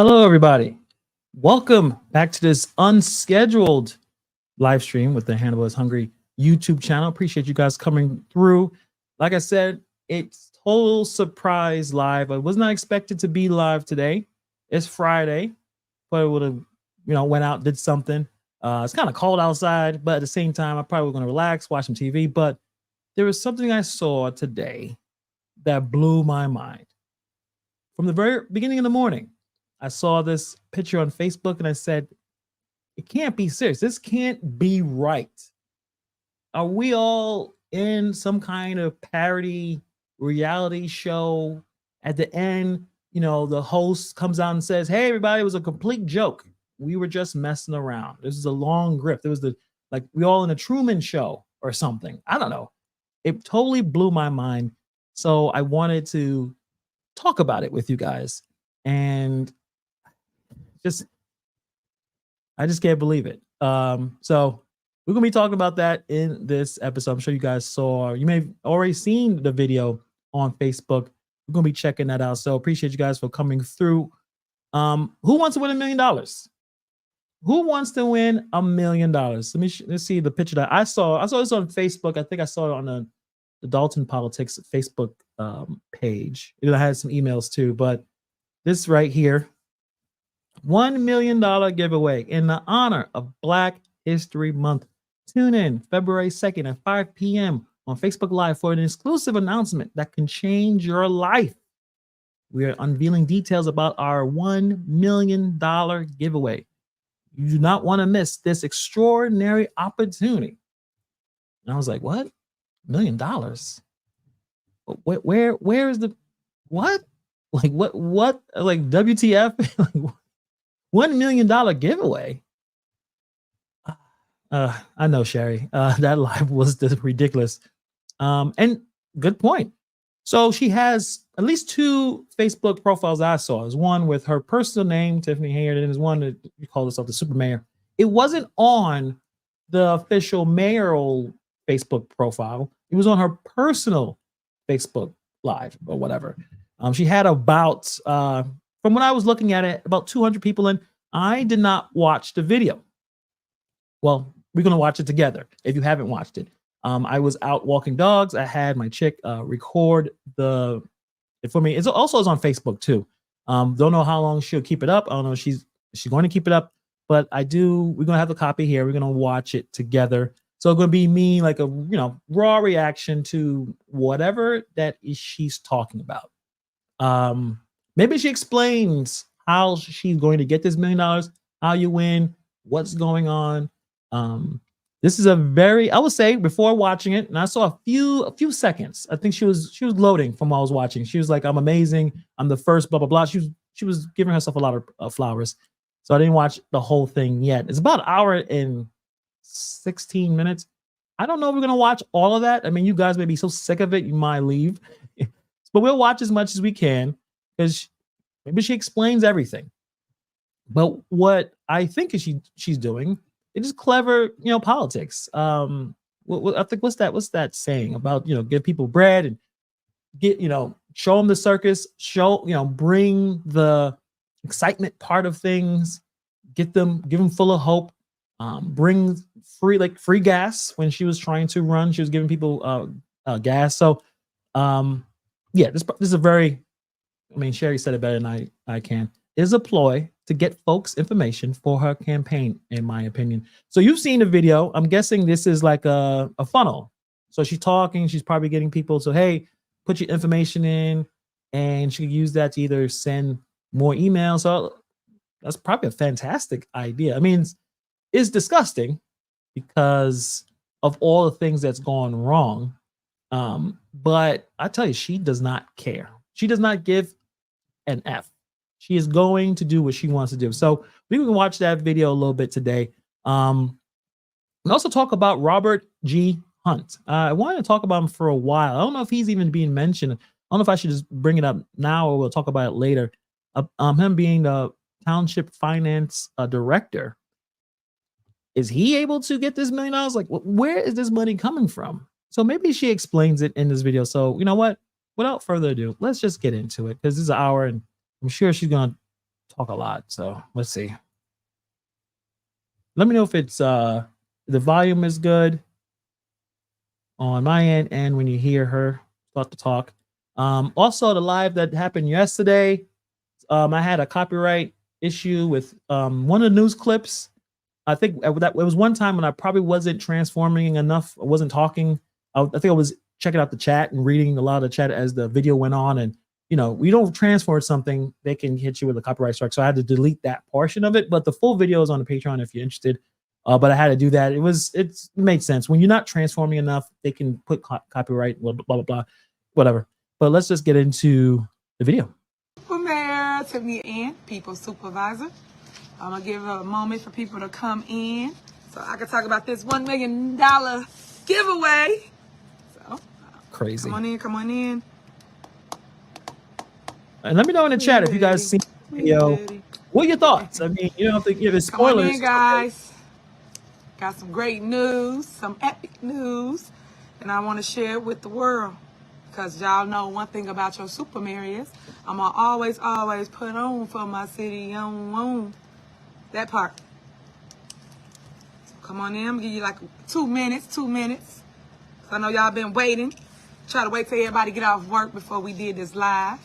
Hello, everybody. Welcome back to this unscheduled live stream with the Hannibal is Hungry YouTube channel. Appreciate you guys coming through. Like I said, it's total surprise live. I was not expected to be live today. It's Friday, but I would have, went out, did something. It's kind of cold outside, but at the same time, I probably was going to relax, watch some TV. But there was something I saw today that blew my mind. From the very beginning of the morning, I saw this picture on Facebook and I said, it can't be serious. This can't be right. Are we all in some kind of parody reality show? At the end, the host comes out and says, hey, everybody, it was a complete joke. We were just messing around. This is a long grift. It was we all in a Truman Show or something. I don't know. It totally blew my mind. So I wanted to talk about it with you guys. And I just can't believe it. So we're gonna be talking about that in this episode. I'm sure you guys you may have already seen the video on Facebook. We're gonna be checking that out. So appreciate you guys for coming through. Who wants to win $1 million? Who wants to win $1 million? Let's see the picture that I saw. I saw this on Facebook. I think I saw it on the Dalton Politics Facebook page. I had some emails too, but this right here. $1 million giveaway in the honor of Black History Month. Tune in February 2nd at 5 p.m. on Facebook Live for an exclusive announcement that can change your life. We are unveiling details about our $1 million giveaway. You do not want to miss this extraordinary opportunity. And I was like, what? $1 million? Where is the what? Like what? Like WTF? Like, $1 million giveaway. I know, Sherry. That live was ridiculous. And good point. So she has at least 2 Facebook profiles I saw. There's one with her personal name, Tiffany Hayard, and there's one that you call herself the super mayor. It wasn't on the official mayoral Facebook profile. It was on her personal Facebook live or whatever. She had about from when I was looking at it, about 200 people in. I did not watch the video. Well, we're going to watch it together if you haven't watched it. I was out walking dogs. I had my chick record it for me. It's also on Facebook too. Don't know how long she'll keep it up. I don't know if she's going to keep it up, but we're going to have the copy here. We're going to watch it together. So it's going to be me, like a raw reaction to whatever that she's talking about. Maybe she explains how she's going to get this $1 million, how you win, what's going on. This is I would say before watching it, and I saw a few seconds. I think she was loading from what I was watching. She was like, I'm amazing. I'm the first, blah, blah, blah. She was giving herself a lot of flowers. So I didn't watch the whole thing yet. It's about an hour and 16 minutes. I don't know if we're going to watch all of that. I mean, you guys may be so sick of it, you might leave. But we'll watch as much as we can because maybe she explains everything. But what I think she's doing, it is clever, politics. I think what's that saying about give people bread and show them the circus, bring the excitement part of things, give them full of hope, bring free gas. When she was trying to run, she was giving people gas. So yeah, this is a very, Sherry said it better than I can. It is a ploy to get folks information for her campaign, in my opinion. So you've seen the video. I'm guessing this is like a funnel. So she's talking. She's probably getting people to, hey, put your information in, and she could use that to either send more emails. So that's probably a fantastic idea. I mean, it's disgusting because of all the things that's gone wrong. But I tell you, she does not care. She does not give an F. She is going to do what she wants to do. So we can watch that video a little bit today. And also talk about Robert G. Hunt. I wanted to talk about him for a while. I don't know if he's even being mentioned. I don't know if I should just bring it up now or we'll talk about it later. Him being the Township finance director. Is he able to get this $1 million? Like, where is this money coming from? So maybe she explains it in this video. So you know what? Without further ado, let's just get into it because this is an hour and I'm sure she's going to talk a lot. So let's see. Let me know if it's the volume is good on my end and when you hear her start to talk. Also the live that happened yesterday, I had a copyright issue with one of the news clips. I think that it was one time when I probably wasn't transforming enough. I wasn't talking. I think I was checking out the chat and reading a lot of the chat as the video went on. And, you know, we don't transfer something, they can hit you with a copyright strike. So I had to delete that portion of it. But the full video is on the Patreon if you're interested. But I had to do that. It made sense. When you're not transforming enough, they can put copyright, blah, blah, blah, blah, whatever. But let's just get into the video. Mayor Tiffany Ann, People Supervisor. I'm gonna give a moment for people to come in so I can talk about this $1 million giveaway. So crazy. Come on in. And let me know in the chat if you guys see the video. What are your thoughts? I mean, you don't have to give it spoilers. Come on in, guys. Got some great news, some epic news, and I want to share it with the world. Because y'all know one thing about your Super Mary is I'm going to always put on for my city on. That part. So come on in. I'm going to give you like 2 minutes. Cause I know y'all been waiting. Try to wait till everybody get off work before we did this live.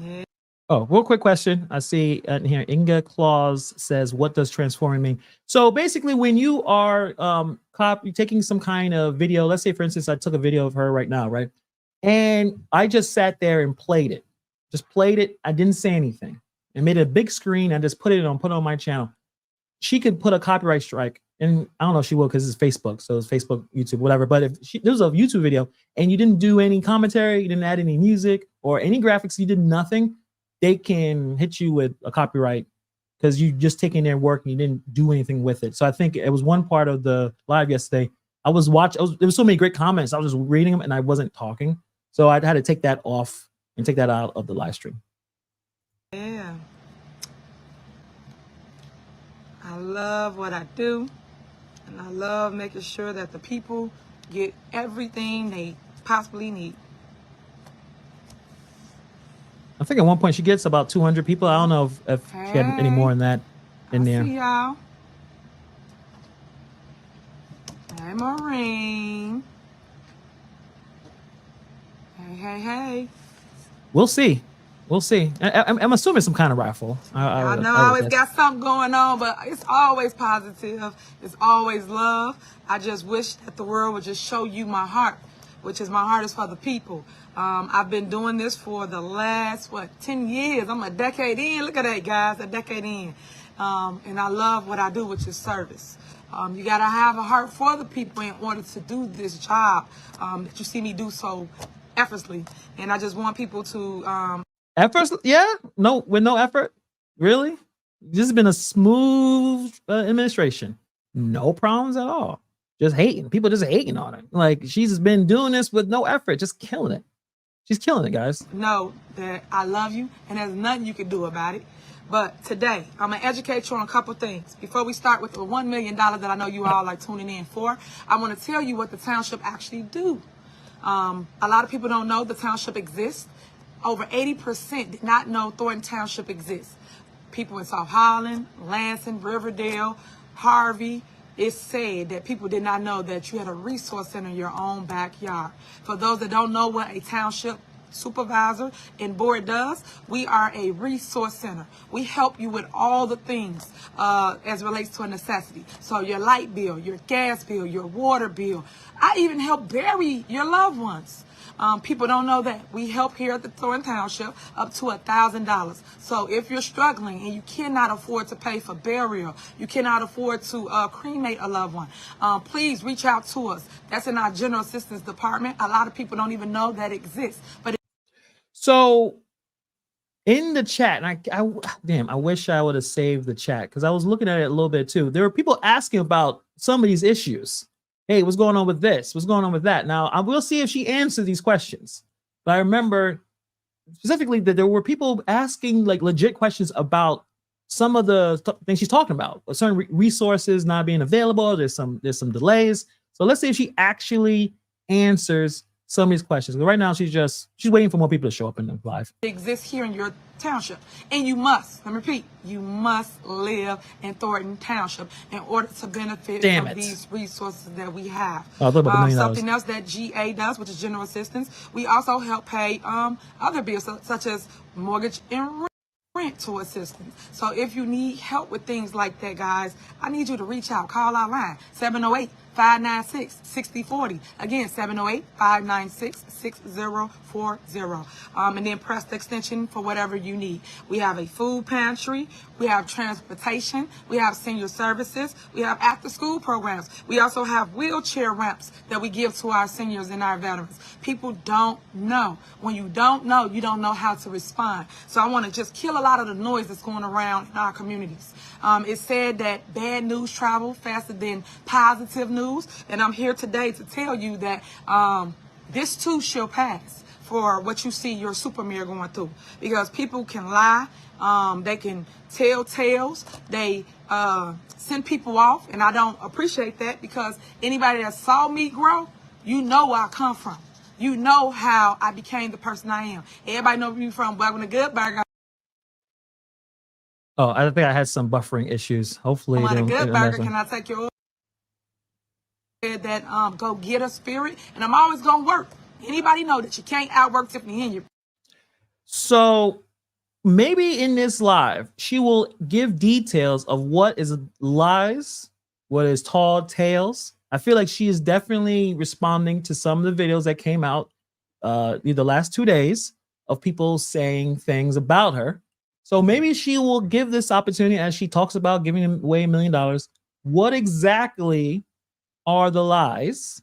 Yeah. Oh, real quick question. I see here, Inga Claus says, what does transforming mean? So basically when you are taking some kind of video, let's say for instance, I took a video of her right now, right? And I just sat there and played it. Just played it. I didn't say anything. I made a big screen. I just put it on my channel. She could put a copyright strike, and I don't know if she will because it's Facebook. So it's Facebook, YouTube, whatever. But if there was a YouTube video and you didn't do any commentary, you didn't add any music or any graphics, you did nothing, they can hit you with a copyright because you just taking their work and you didn't do anything with it. So I think it was one part of the live yesterday. There was so many great comments. I was just reading them and I wasn't talking. So I had to take that off and take that out of the live stream. Yeah. I love what I do. And I love making sure that the people get everything they possibly need. I think at one point she gets about 200 people. I don't know if she had any more than that in there. See y'all. Hey, Maureen. Hey. We'll see. I'm assuming some kind of raffle. I know I always got something going on, but it's always positive. It's always love. I just wish that the world would just show you my heart, which is my heart is for the people. I've been doing this for the last, 10 years. I'm a decade in. Look at that, guys, a decade in. And I love what I do, which is service. You got to have a heart for the people in order to do this job that you see me do so effortlessly. And I just want people to... Efforts? Yeah? No, with no effort? Really? This has been a smooth administration. No problems at all. Just hating. People just hating on her. Like, she's been doing this with no effort, just killing it. She's killing it, guys. Know that I love you, and there's nothing you can do about it. But today, I'm going to educate you on a couple things. Before we start with the $1 million that I know you all like tuning in for, I want to tell you what the Township actually do. A lot of people don't know the Township exists. Over 80% did not know Thornton Township exists. People in South Holland, Lansing, Riverdale, Harvey, it's said that people did not know that you had a resource center in your own backyard. For those that don't know what a township supervisor and board does, we are a resource center. We help you with all the things as it relates to a necessity. So your light bill, your gas bill, your water bill. I even help bury your loved ones. People don't know that we help here at the Thornton Township up to $1,000. So if you're struggling and you cannot afford to pay for burial, you cannot afford to cremate a loved one, please reach out to us. That's in our general assistance department. A lot of people don't even know that exists. But so in the chat, and I wish I would have saved the chat because I was looking at it a little bit too. There were people asking about some of these issues. Hey, what's going on with this? What's going on with that? Now, I will see if she answers these questions. But I remember specifically that there were people asking like legit questions about some of the things she's talking about. Certain resources not being available. There's some delays. So let's see if she actually answers some of these questions. Right now, she's waiting for more people to show up in the live. Exists here in your township, and you must, let me repeat, you must live in Thornton Township in order to benefit from these resources that we have. Something else that GA does, which is general assistance, we also help pay other bills such as mortgage and rental assistance. So if you need help with things like that, guys, I need you to reach out. Call our line 708-596-6040. Again, 708-596-6040. And then press the extension for whatever you need. We have a food pantry. We have transportation. We have senior services. We have after school programs. We also have wheelchair ramps that we give to our seniors and our veterans. People don't know. When you don't know, you don't know how to respond. So I want to just kill a lot of the noise that's going around in our communities. It's said that bad news travel faster than positive news. And I'm here today to tell you that this too shall pass for what you see your super mirror going through. Because people can lie. They can tell tales. They send people off. And I don't appreciate that, because anybody that saw me grow, you know where I come from. You know how I became the person I am. Everybody know me from Black with a Good Burger. Oh, I think I had some buffering issues. Hopefully, a good burger. Can I take your order? That go get a spirit, and I'm always gonna work. Anybody know that you can't outwork Tiffany in you? So maybe in this live, she will give details of what is lies, what is tall tales. I feel like she is definitely responding to some of the videos that came out the last 2 days of people saying things about her. So maybe she will give this opportunity, as she talks about giving away $1 million. What exactly are the lies?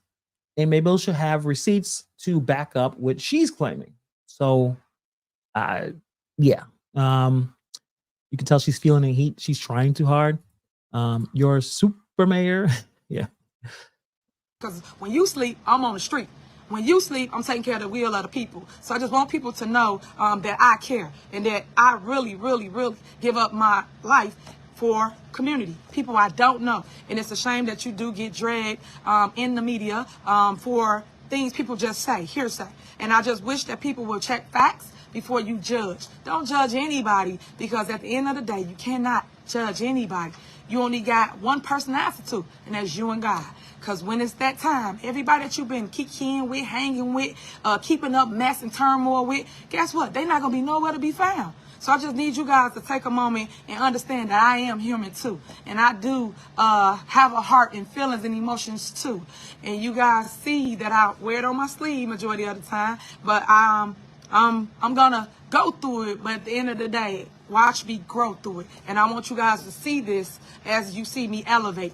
And maybe she'll have receipts to back up what she's claiming. So, yeah. You can tell she's feeling the heat. She's trying too hard. Your super mayor, yeah. Because when you sleep, I'm on the street. When you sleep, I'm taking care of the will of the people. So I just want people to know that I care, and that I really, really, really give up my life for community, people I don't know. And it's a shame that you do get dragged in the media for things people just say, hearsay. And I just wish that people will check facts before you judge. Don't judge anybody, because at the end of the day, you cannot judge anybody. You only got one person to answer to, and that's you and God. Because when it's that time, everybody that you've been kicking with, hanging with, keeping up mess and turmoil with, guess what? They're not going to be nowhere to be found. So I just need you guys to take a moment and understand that I am human too. And I do have a heart and feelings and emotions too. And you guys see that I wear it on my sleeve majority of the time. But I'm going to go through it. But at the end of the day, watch me grow through it. And I want you guys to see this as you see me elevate.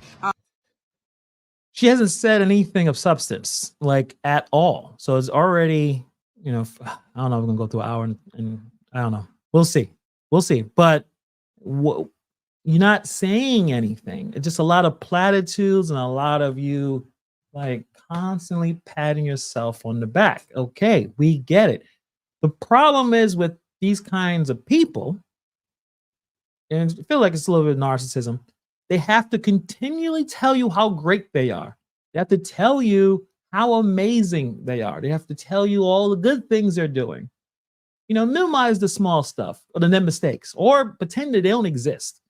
She hasn't said anything of substance, like, at all. So it's already, I don't know, we're going to go through an hour and I don't know. We'll see. We'll see. But you're not saying anything. It's just a lot of platitudes and a lot of you like constantly patting yourself on the back. Okay, we get it. The problem is with these kinds of people, and I feel like it's a little bit of narcissism, they have to continually tell you how great they are. They have to tell you how amazing they are. They have to tell you all the good things they're doing. Minimize the small stuff or the mistakes, or pretend that they don't exist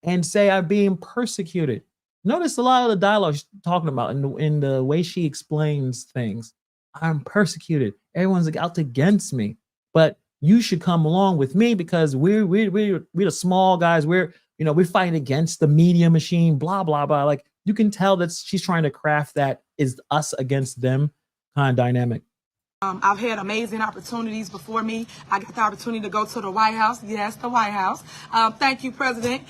and say I'm being persecuted. Notice a lot of the dialogue she's talking about in the way she explains things. I'm persecuted. Everyone's out against me, but you should come along with me because we're the small guys. We're fighting against the media machine, blah, blah, blah. Like, you can tell that she's trying to craft that is us against them kind of dynamic. I've had amazing opportunities before me. I got the opportunity to go to the White House. Yes, the White House. Thank you, President,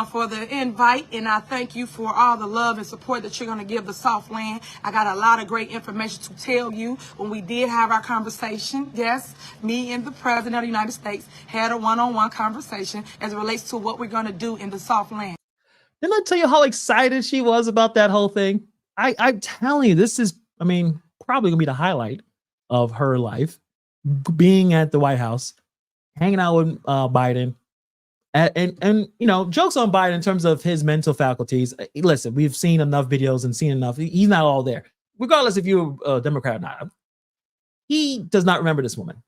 for the invite. And I thank you for all the love and support that you're going to give the Soft Land. I got a lot of great information to tell you. When we did have our conversation, yes, me and the President of the United States had a one-on-one conversation as it relates to what we're going to do in the Soft Land. Didn't I tell you how excited she was about that whole thing? I'm telling you, this is, probably going to be the highlight of her life, being at the White House, hanging out with Biden, and jokes on Biden in terms of his mental faculties. Listen, we've seen enough videos and seen enough. He's not all there, regardless if you're a Democrat or not. he does not remember this woman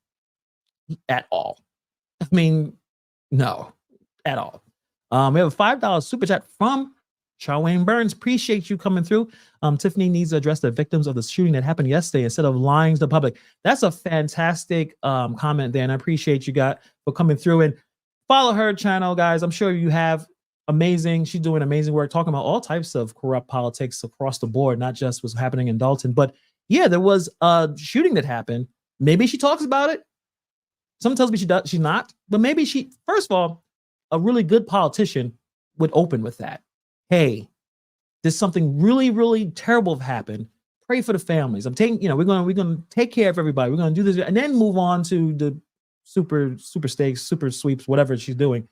at all. I mean, no, at all. We have a $5 super chat from Charwayne Burns. Appreciate you coming through. Tiffany needs to address the victims of the shooting that happened yesterday instead of lying to the public. That's a fantastic comment there, and I appreciate you guys for coming through and follow her channel, guys. I'm sure you have. Amazing. She's doing amazing work talking about all types of corrupt politics across the board, not just what's happening in Dalton. But yeah, there was a shooting that happened. Maybe she talks about it. Someone tells me she does, she's not, but maybe she, first of all, a really good politician would open with that. Hey, there's something really, really terrible have happened. Pray for the families. I'm taking, we're gonna take care of everybody. We're gonna do this and then move on to the super stakes, super sweeps, whatever she's doing.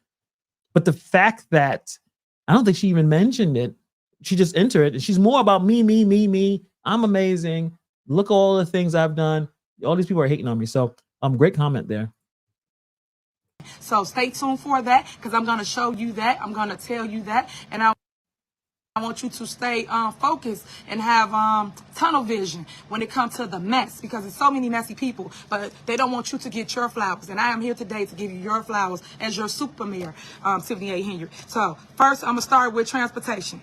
But the fact that I don't think she even mentioned it, she just entered it, and she's more about me. I'm amazing. Look at all the things I've done. All these people are hating on me. So, great comment there. So stay tuned for that, because I'm going to show you that. I'm going to tell you that. And I want you to stay focused and have tunnel vision when it comes to the mess, because there's so many messy people, but they don't want you to get your flowers. And I am here today to give you your flowers as your super mayor, Tiffany A. Henry. So first, I'm going to start with transportation.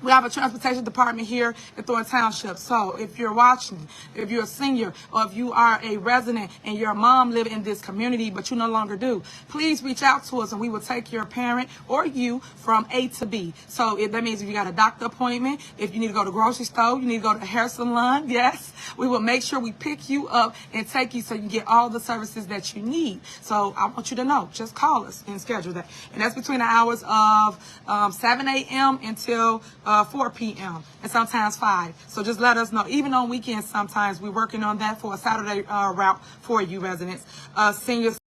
We have a transportation department here at Thornton Township. So if you're watching, if you're a senior, or if you are a resident and your mom live in this community, but you no longer do, please reach out to us and we will take your parent or you from A to B. So that means if you got a doctor appointment, if you need to go to the grocery store, you need to go to the hair salon, yes, we will make sure we pick you up and take you so you get all the services that you need. So I want you to know, just call us and schedule that. And that's between the hours of 7 a.m. until 4 p.m. and sometimes 5. So just let us know. Even on weekends, sometimes we're working on that for a Saturday route for you residents. Seniors.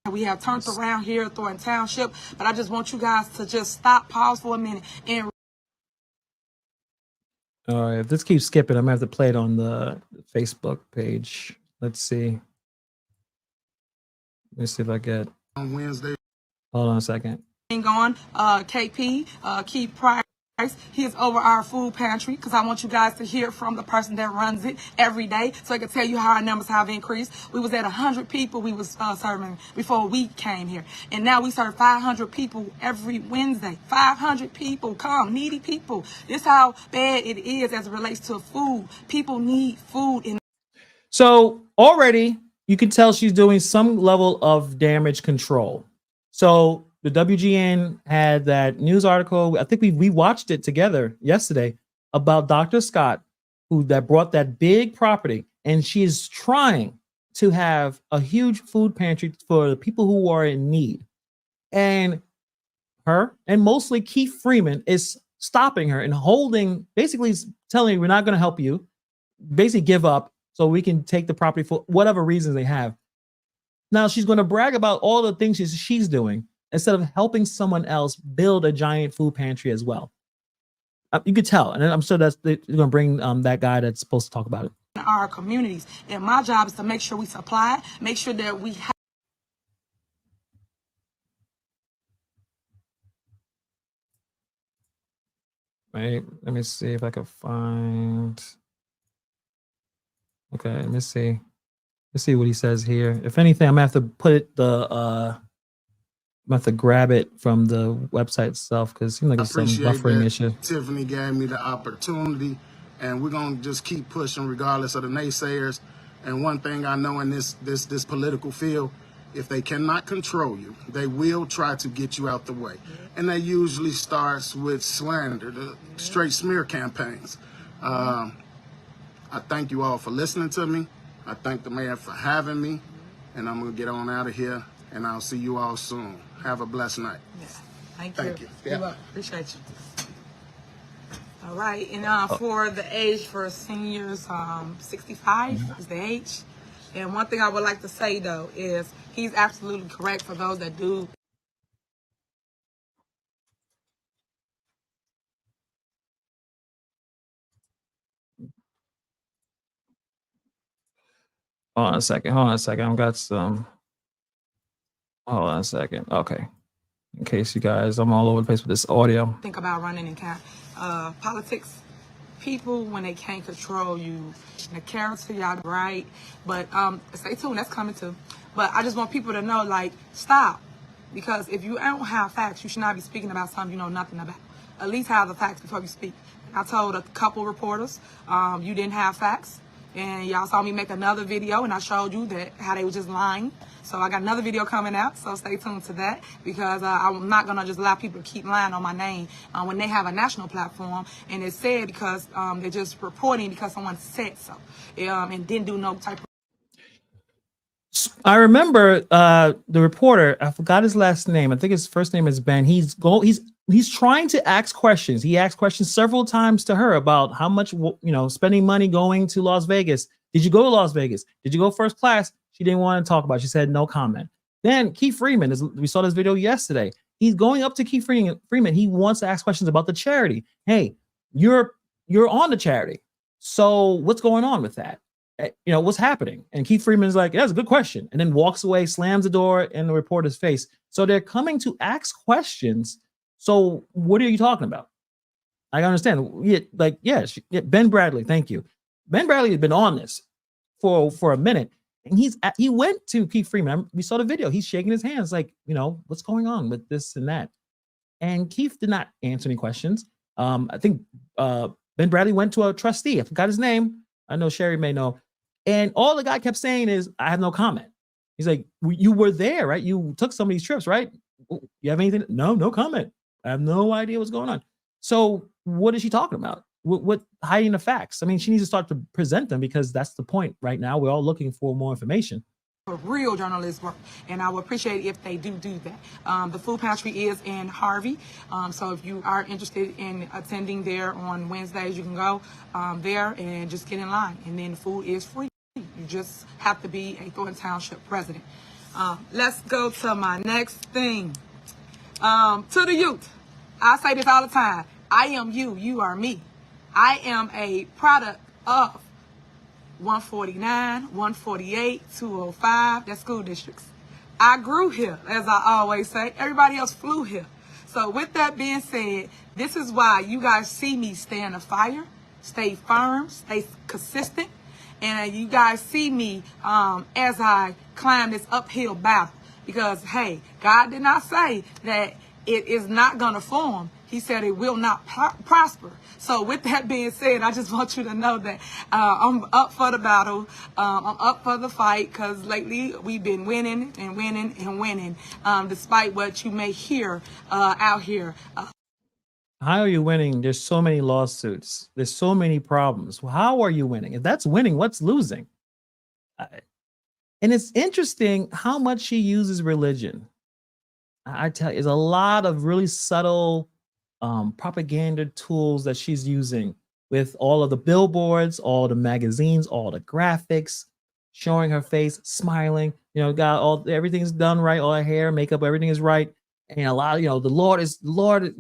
We have turned around here at Thornton Township, but I just want you guys to just stop, pause for a minute, and all right, if this keeps skipping, I'm gonna have to play it on the Facebook page. Let's see. Let me see if I get on Wednesday. Hold on a second. On KP, Keith Price. He is over our food pantry, because I want you guys to hear from the person that runs it every day, so I can tell you how our numbers have increased. We was at 100 people we was serving before we came here, and now we serve 500 people every Wednesday. 500 people come, needy people. This is how bad it is as it relates to food. People need food. So already you can tell she's doing some level of damage control. So the WGN had that news article. I think we watched it together yesterday about Dr. Scott, that brought that big property, and she is trying to have a huge food pantry for the people who are in need. And her, and mostly Keith Freeman, is stopping her and holding, basically telling her, we're not going to help you, basically give up so we can take the property for whatever reasons they have. Now she's going to brag about all the things she's doing instead of helping someone else build a giant food pantry as well. You could tell, and I'm sure they're going to bring that guy that's supposed to talk about it. Our communities, and my job is to make sure we supply, make sure that we have. Right, let me see if I can find. Okay, let me see. Let's see what he says here. If anything, I'm gonna have to put it I'm gonna have to grab it from the website itself, because it seems like it's some buffering issue. Tiffany gave me the opportunity, and we're gonna just keep pushing regardless of the naysayers. And one thing I know in this political field, if they cannot control you, they will try to get you out the way. And that usually starts with slander, the straight smear campaigns. I thank you all for listening to me. I thank the mayor for having me, and I'm gonna get on out of here, and I'll see you all soon. Have a blessed night. Yeah. Thank you. Yeah. Appreciate you. All right, and for the age for seniors, 65 is the age. And one thing I would like to say though is he's absolutely correct for those that do. Hold on a second. I've got some. Hold on a second. Okay. in case you guys, I'm all over the place with this audio. Think about running in politics. People, when they can't control you, the character, y'all right, but stay tuned, that's coming too. But I just want people to know, like, stop, because if you don't have facts, you should not be speaking about something you know nothing about. At least have the facts before you speak. I told a couple reporters, you didn't have facts, and y'all saw me make another video, and I showed you that how they were just lying. So I got another video coming out, so stay tuned to that, because I'm not going to just allow people to keep lying on my name when they have a national platform, and it's said because they're just reporting because someone said so, and didn't do no type of... I remember the reporter, I forgot his last name. I think his first name is Ben. He's trying to ask questions. He asked questions several times to her about how much, spending money going to Las Vegas. Did you go to Las Vegas? Did you go first class? She didn't want to talk about it. She said no comment. Then Keith Freeman, we saw this video yesterday. He's going up to Keith Freeman. He wants to ask questions about the charity. Hey, you're on the charity. So what's going on with that? What's happening? And Keith Freeman's like, yeah, that's a good question. And then walks away, slams the door in the reporter's face. So they're coming to ask questions. So what are you talking about? I understand. Ben Bradley, thank you. Ben Bradley has been on this for a minute. And he went to Keith Freeman. We saw the video. He's shaking his hands like, what's going on with this and that? And Keith did not answer any questions. I think Ben Bradley went to a trustee. I forgot his name. I know Sherry may know. And all the guy kept saying is, I have no comment. He's like, you were there, right? You took some of these trips, right? You have anything? No comment. I have no idea what's going on. So what is she talking about? What hiding the facts? I mean, she needs to start to present them, because that's the point right now. We're all looking for more information. Real journalist work, and I would appreciate it if they do that. The food pantry is in Harvey, so if you are interested in attending there on Wednesdays, you can go there and just get in line, and then the food is free. You just have to be a Thornton Township resident. Let's go to my next thing. To the youth, I say this all the time: I am you, you are me. I am a product of 149, 148, 205, that's school districts. I grew here, as I always say. Everybody else flew here. So with that being said, this is why you guys see me stay in the fire, stay firm, stay consistent. And you guys see me as I climb this uphill battle. Because, hey, God did not say that it is not going to form. He said it will not prosper. So with that being said, I just want you to know that I'm up for the battle. I'm up for the fight, because lately we've been winning and winning and winning, despite what you may hear out here. How are you winning? There's so many lawsuits. There's so many problems. How are you winning? If that's winning, what's losing? And it's interesting how much she uses religion. I tell you, there's a lot of really subtle propaganda tools that she's using, with all of the billboards, all the magazines, all the graphics, showing her face, smiling, got everything's done right, all her hair, makeup, everything is right. And a lot of, the Lord,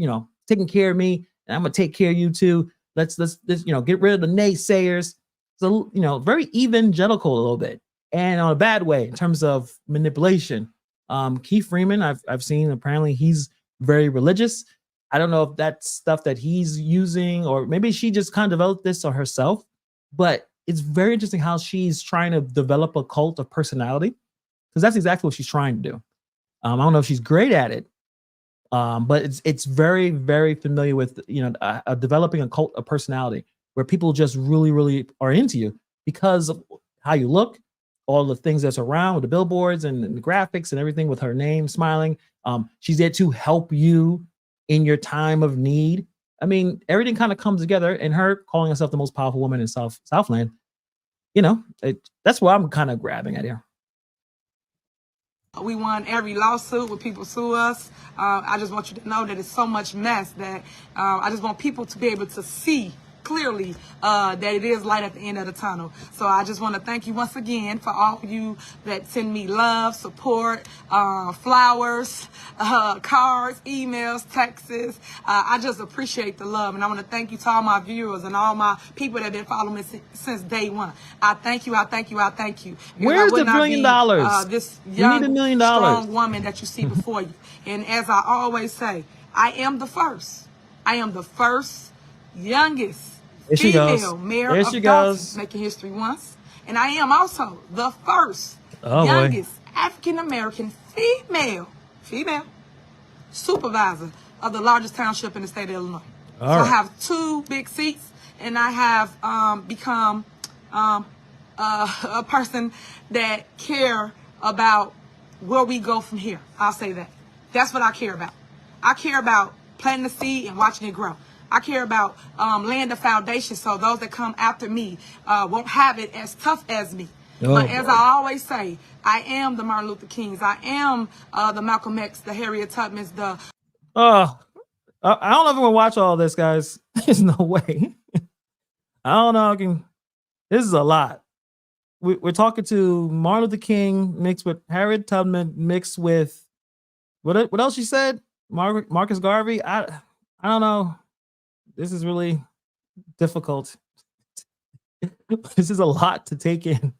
taking care of me, and I'm gonna take care of you too. Let's get rid of the naysayers. So, very evangelical a little bit, and on a bad way in terms of manipulation. Keith Freeman, I've seen, apparently he's very religious. I don't know if that's stuff that he's using, or maybe she just kind of developed this on herself, but it's very interesting how she's trying to develop a cult of personality, because that's exactly what she's trying to do. I don't know if she's great at it, but it's very, very familiar with, developing a cult of personality where people just really, really are into you because of how you look, all the things that's around with the billboards and the graphics and everything, with her name, smiling. She's there to help you in your time of need. I mean, everything kind of comes together, and her calling herself the most powerful woman in Southland, that's where I'm kind of grabbing at here. We won every lawsuit when people sue us. I just want you to know that it's so much mess that I just want people to be able to see clearly that it is light at the end of the tunnel. So I just want to thank you once again for all of you that send me love, support, flowers, cards, emails, texts. I just appreciate the love, and I want to thank you to all my viewers and all my people that have been following me since day one. I thank you. I thank you. I thank you. Because Where's I would the not $1 be, billion? this We young, need $1 million. strong woman that you see before you. And as I always say, I am the first. I am the first youngest There she goes. female mayor There of she Dalton, goes. making history once. And I am also the first Oh, boy. youngest African-American female supervisor of the largest township in the state of Illinois. All so I right. have 2 big seats, and I have become a person that care about where we go from here. I'll say that. That's what I care about. I care about planting the seed and watching it grow. I care about laying the foundation so those that come after me won't have it as tough as me. Oh, but as boy. I always say, I am the Martin Luther Kings. I am the Malcolm X, the Harriet Tubmans, the... Oh, I don't know if I'm gonna watch all this, guys. There's no way. I don't know. This is a lot. We're talking to Martin Luther King mixed with Harriet Tubman mixed with what else she said? Marcus Garvey. I don't know. This is really difficult. This is a lot to take in.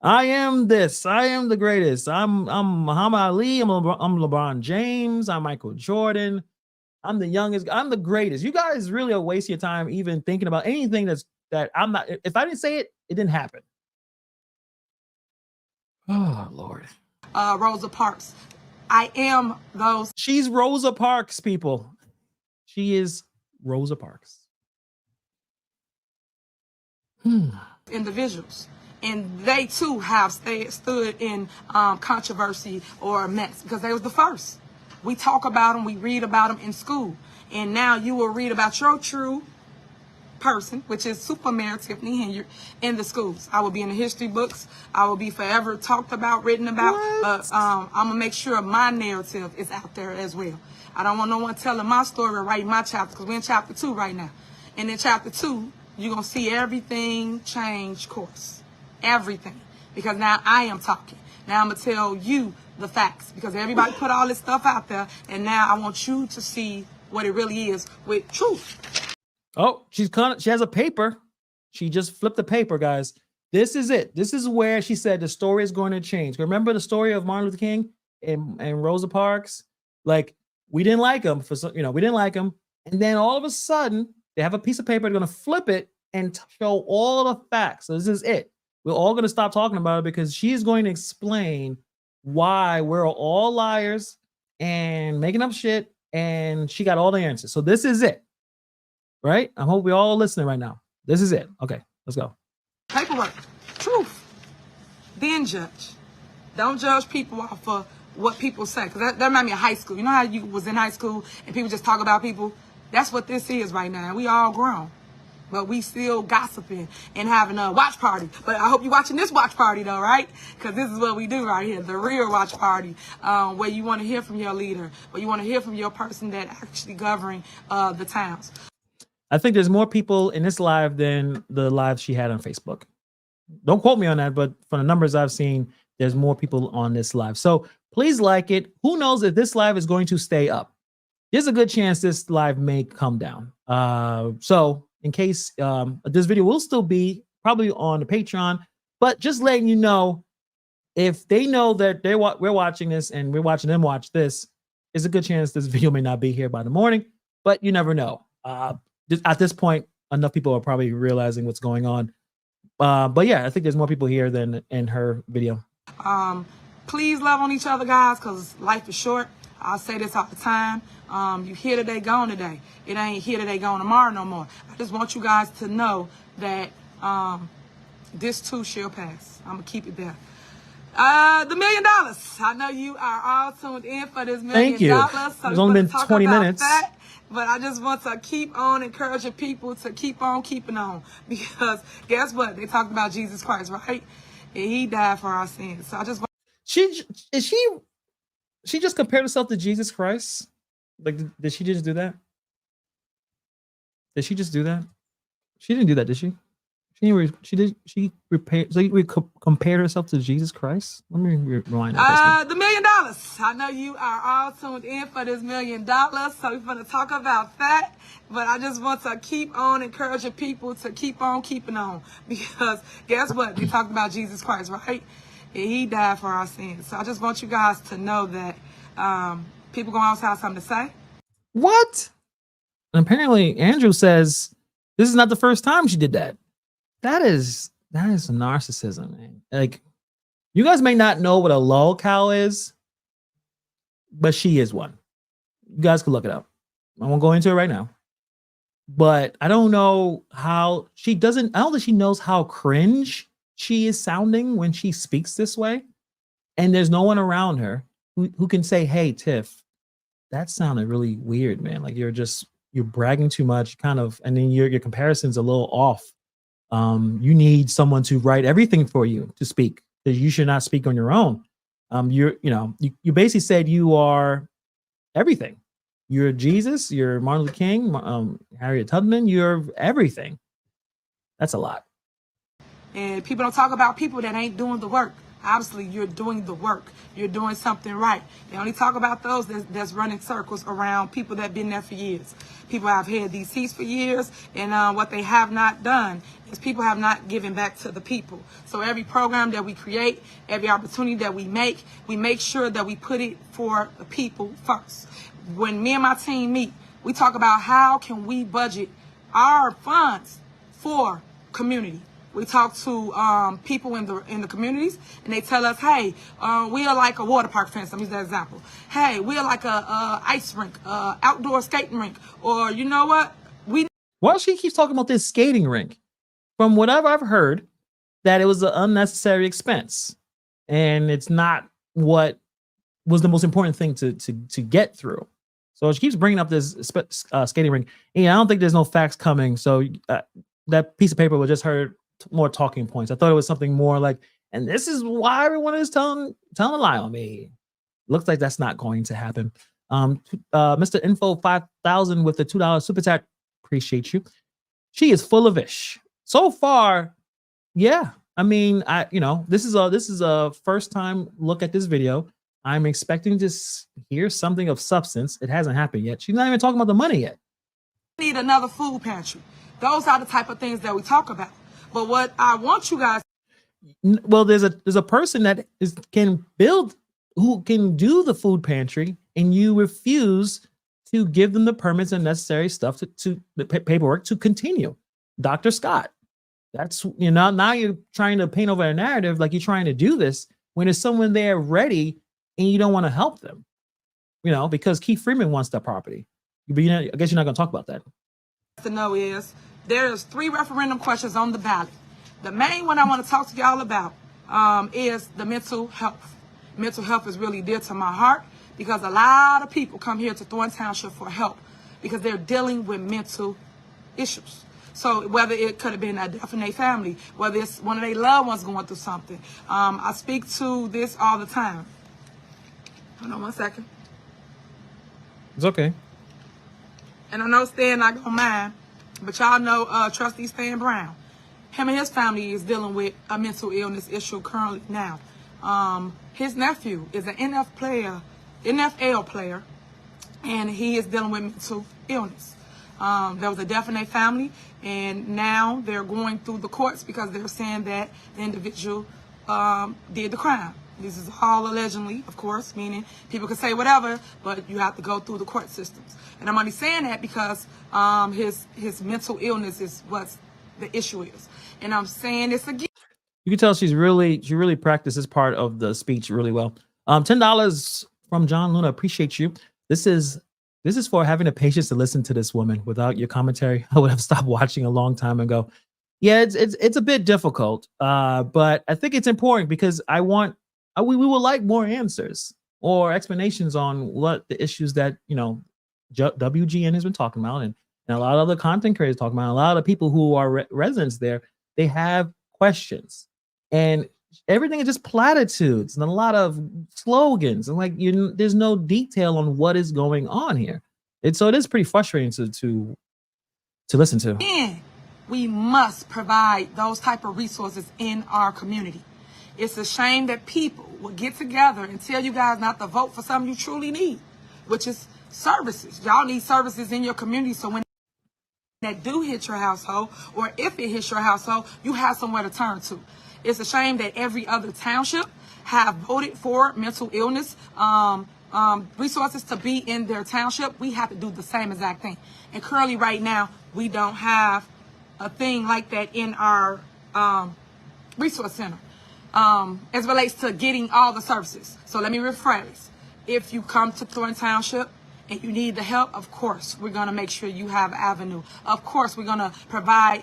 I am this. I am the greatest. I'm Muhammad Ali. I'm LeBron James. I'm Michael Jordan. I'm the youngest. I'm the greatest. You guys really are wasting your time even thinking about anything that I'm not. If I didn't say it, it didn't happen. Oh, Lord. Rosa Parks. I am those. She's Rosa Parks, people. She is Rosa Parks. Individuals, and they too have stood in controversy or mess because they was the first. We talk about them, we read about them in school, and now you will read about your true person, which is Super Mayor Tiffany Henyard, in the schools. I will be in the history books. I will be forever talked about, written about. But I'm gonna make sure my narrative is out there as well. I don't want no one telling my story or writing my chapter, because we're in chapter 2 right now. And in chapter 2, you're gonna see everything change course. Everything. Because now I am talking. Now I'm gonna tell you the facts, because everybody put all this stuff out there, and now I want you to see what it really is with truth. Oh, she has a paper. She just flipped the paper, guys. This is it. This is where she said the story is going to change. Remember the story of Martin Luther King and Rosa Parks? Like, we didn't like him we didn't like him. And then all of a sudden, they have a piece of paper. They're going to flip it and show all the facts. So this is it. We're all going to stop talking about it because she's going to explain why we're all liars and making up shit. And she got all the answers. So this is it. Right? I hope we're all listening right now. This is it. Okay, let's go. Paperwork. Truth. Then judge. Don't judge people off of what people say. Because that reminds me of high school. You know how you was in high school and people just talk about people? That's what this is right now. We all grown. But we still gossiping and having a watch party. But I hope you're watching this watch party though, right? Because this is what we do right here. The real watch party. Where you want to hear from your leader. Where you want to hear from your person that actually governing the towns. I think there's more people in this live than the live she had on Facebook. Don't quote me on that, but from the numbers I've seen, there's more people on this live. So please like it. Who knows if this live is going to stay up? There's a good chance this live may come down. So in case this video will still be probably on the Patreon, but just letting you know, if they know that we're watching this and we're watching them watch this, there's a good chance this video may not be here by the morning, but you never know. At this point, enough people are probably realizing what's going on. But yeah, I think there's more people here than in her video. Please love on each other, guys, because life is short. I say this all the time. You here today, gone today. It ain't here today, gone tomorrow no more. I just want you guys to know that this too shall pass. I'm going to keep it there. The $1 million. I know you are all tuned in for this $1 million. Thank you. So It's only been 20 minutes. That. But I just want to keep on encouraging people to keep on keeping on. Because guess what? They talked about Jesus Christ, right? And he died for our sins. So I just want... She just compared herself to Jesus Christ? Like, did she just do that? Did she just do that? She didn't do that, did she? She compared herself to Jesus Christ. Let me rewind that. The $1 million. I know you are all tuned in for this $1 million, so we're going to talk about that. But I just want to keep on encouraging people to keep on keeping on, because guess what? They talked about Jesus Christ, right? And he died for our sins. So I just want you guys to know that people gonna always have something to say. What? And apparently, Andrew says this is not the first time she did that. That is narcissism, man. Like, you guys may not know what a lol cow is, but she is one. You guys can look it up. I won't go into it right now. But I don't know how I don't think she knows how cringe she is sounding when she speaks this way. And there's no one around her who can say, hey, Tiff, that sounded really weird, man. Like you're bragging too much, kind of, and then your comparison's a little off. You need someone to write everything for you to speak, because you should not speak on your own. You basically said you are everything. You're Jesus, you're Martin Luther King, Harriet Tubman, you're everything. That's a lot. And people don't talk about people that ain't doing the work. Obviously, you're doing the work. You're doing something right. They only talk about those that's running circles around people that been there for years. People have had these seats for years, and what they have not done is people have not given back to the people. So every program that we create, every opportunity that we make sure that we put it for the people first. When me and my team meet, we talk about how can we budget our funds for community. We talk to people in the communities, and they tell us, hey, we are like a water park, for instance. Let me use that example. Hey, we are like a ice rink, outdoor skating rink, or you know what? Why she keeps talking about this skating rink? From whatever I've heard, that it was an unnecessary expense, and it's not what was the most important thing to get through. So she keeps bringing up this skating rink. And I don't think there's no facts coming. So that piece of paper was just her more talking points. I thought it was something more like, and this is why everyone is telling a lie on me. Looks like that's not going to happen. Mr. Info 5000 with the $2 super chat. Appreciate you. She is full of ish. So far, yeah. I mean, this is a first time look at this video. I'm expecting to hear something of substance. It hasn't happened yet. She's not even talking about the money yet. Need another food pantry. Those are the type of things that we talk about. But what I want you guys, well, there's a person that can build, who can do the food pantry, and you refuse to give them the permits and necessary stuff to the paperwork to continue. Dr. Scott. That's, now you're trying to paint over a narrative like you're trying to do this when there's someone there ready and you don't want to help them, because Keith Freeman wants that property. But I guess you're not going to talk about that. To know is there's 3 referendum questions on the ballot. The main one I want to talk to y'all about is the mental health. Mental health is really dear to my heart, because a lot of people come here to Thorn Township for help because they're dealing with mental issues. So whether it could have been a death in their family, whether it's one of their loved ones going through something. I speak to this all the time. Hold on one second. It's okay. And I know Stan not gonna mind, but y'all know Trustee Stan Brown. Him and his family is dealing with a mental illness issue currently now. His nephew is an NFL player, and he is dealing with mental illness. There was a death in their family, and now they're going through the courts because they're saying that the individual did the crime. This is all allegedly, of course, meaning people can say whatever, but you have to go through the court systems. And I'm only saying that because his mental illness is what the issue is. And I'm saying this again. You can tell she really practiced this part of the speech really well. $10 from John Luna. Appreciate you. This is for having the patience to listen to this woman. Without your commentary, I would have stopped watching a long time ago. Yeah, it's a bit difficult, but I think it's important because we would like more answers or explanations on what the issues that WGN has been talking about, and a lot of other content creators talking about. A lot of people who are residents there, they have questions, and everything is just platitudes and a lot of slogans, and there's no detail on what is going on here. So it is pretty frustrating to to listen to. And we must provide those type of resources in our community. It's a shame that people will get together and tell you guys not to vote for something you truly need, which is services. Y'all need services in your community, so when that do hit your household, or if it hits your household, you have somewhere to turn to. It's a shame that every other township have voted for mental illness resources to be in their township. We have to do the same exact thing. And currently right now, we don't have a thing like that in our resource center as relates to getting all the services. So let me rephrase. If you come to Thornton Township and you need the help, of course, we're going to make sure you have avenue. Of course, we're going to provide.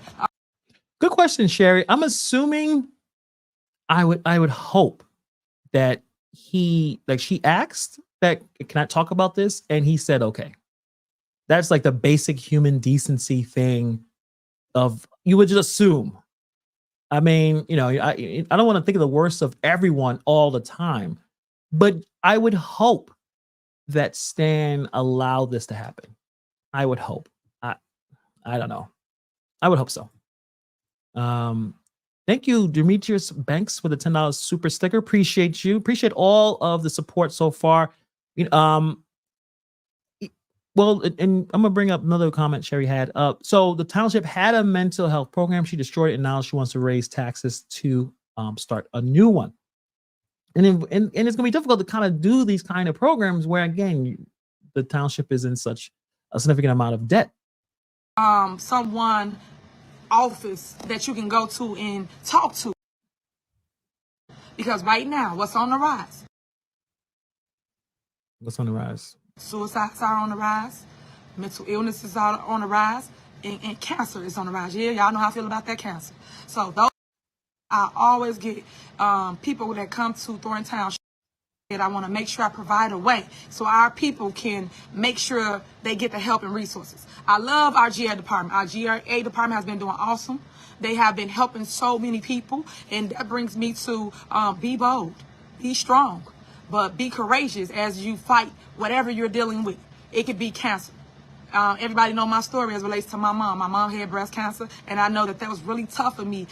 Good question, Sherry. I'm assuming I would hope that she asked that, can I talk about this? And he said, okay. That's like the basic human decency thing of, you would just assume. I mean, I don't want to think of the worst of everyone all the time, but I would hope that Stan allowed this to happen. I would hope. I don't know. I would hope so. Thank you, Demetrius Banks, for the $10 super sticker. Appreciate you. Appreciate all of the support so far. Well, and I'm gonna bring up another comment Sherry had. So the township had a mental health program. She destroyed it, and now she wants to raise taxes to start a new one. And it's gonna be difficult to kind of do these kind of programs where, again, the township is in such a significant amount of debt. Someone office that you can go to and talk to, because right now, what's on the rise? What's on the rise? Suicides are on the rise, mental illnesses are on the rise, and cancer is on the rise. Yeah, y'all know how I feel about that cancer. So those, I always get people that come to Thornton Township. I want to make sure I provide a way so our people can make sure they get the help and resources. I love our GA department. Our GA department has been doing awesome. They have been helping so many people, and that brings me to be bold, be strong, but be courageous as you fight whatever you're dealing with. It could be cancer. Everybody know my story as relates to my mom. My mom had breast cancer, and I know that was really tough for me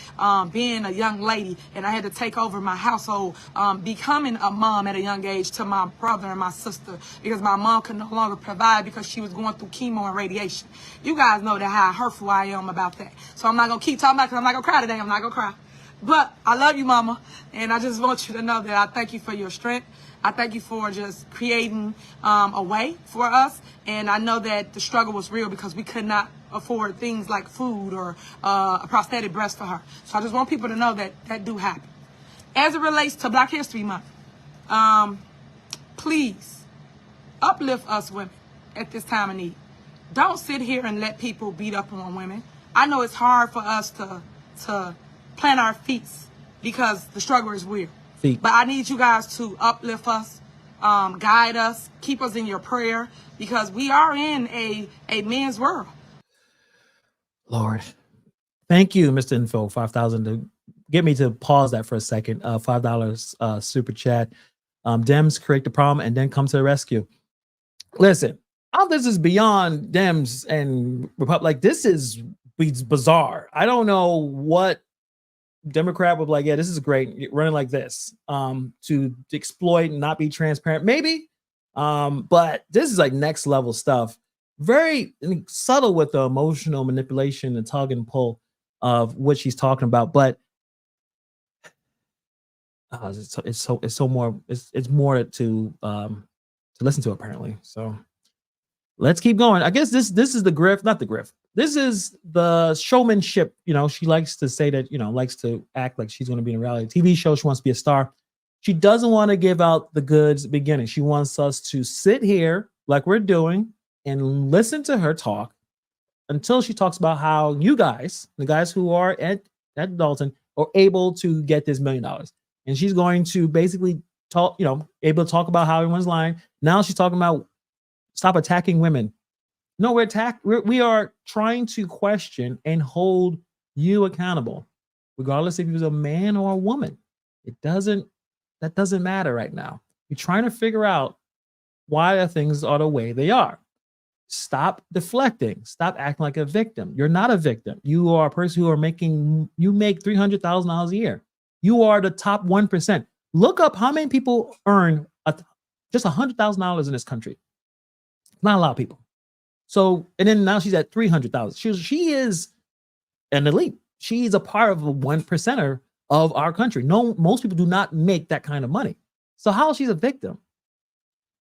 being a young lady, and I had to take over my household, becoming a mom at a young age to my brother and my sister, because my mom could no longer provide because she was going through chemo and radiation. You guys know that how hurtful I am about that. So I'm not going to keep talking about it because I'm not going to cry today. I'm not going to cry. But I love you, Mama, and I just want you to know that I thank you for your strength. I thank you for just creating a way for us. And I know that the struggle was real because we could not afford things like food or a prosthetic breast for her. So I just want people to know that that do happen. As it relates to Black History Month, please uplift us women at this time of need. Don't sit here and let people beat up on women. I know it's hard for us to plant our feet because the struggle is real. But I need you guys to uplift us, guide us, keep us in your prayer, because we are in a men's world. Lord, thank you, Mr. Info, 5,000 to get me to pause that for a second. $5 super chat. Dems create the problem and then come to the rescue. Listen, all this is beyond Dems and Republic. Like, this is bizarre. I don't know what Democrat would be like, yeah, this is great, running like this to exploit and not be transparent, maybe. But this is like next level stuff. Very subtle with the emotional manipulation and tug and pull of what she's talking about. But it's more to listen to, apparently. So let's keep going. I guess this is the grift, not the grift. This is the showmanship. She likes to say that, likes to act like she's going to be in a reality TV show. She wants to be a star. She doesn't want to give out the goods at the beginning. She wants us to sit here like we're doing and listen to her talk until she talks about how you guys, the guys who are at Dalton, are able to get this $1 million. And she's going to basically talk, able to talk about how everyone's lying. Now she's talking about stop attacking women. No, we are trying to question and hold you accountable, regardless if he was a man or a woman. That doesn't matter right now. You're trying to figure out why things are the way they are. Stop deflecting. Stop acting like a victim. You're not a victim. You are a person who are making, you make $300,000 a year. You are the top 1%. Look up how many people earn just $100,000 in this country. Not a lot of people. So, and then now she's at 300,000. She is an elite. She's a part of a 1%er of our country. No, most people do not make that kind of money. So how is she a victim?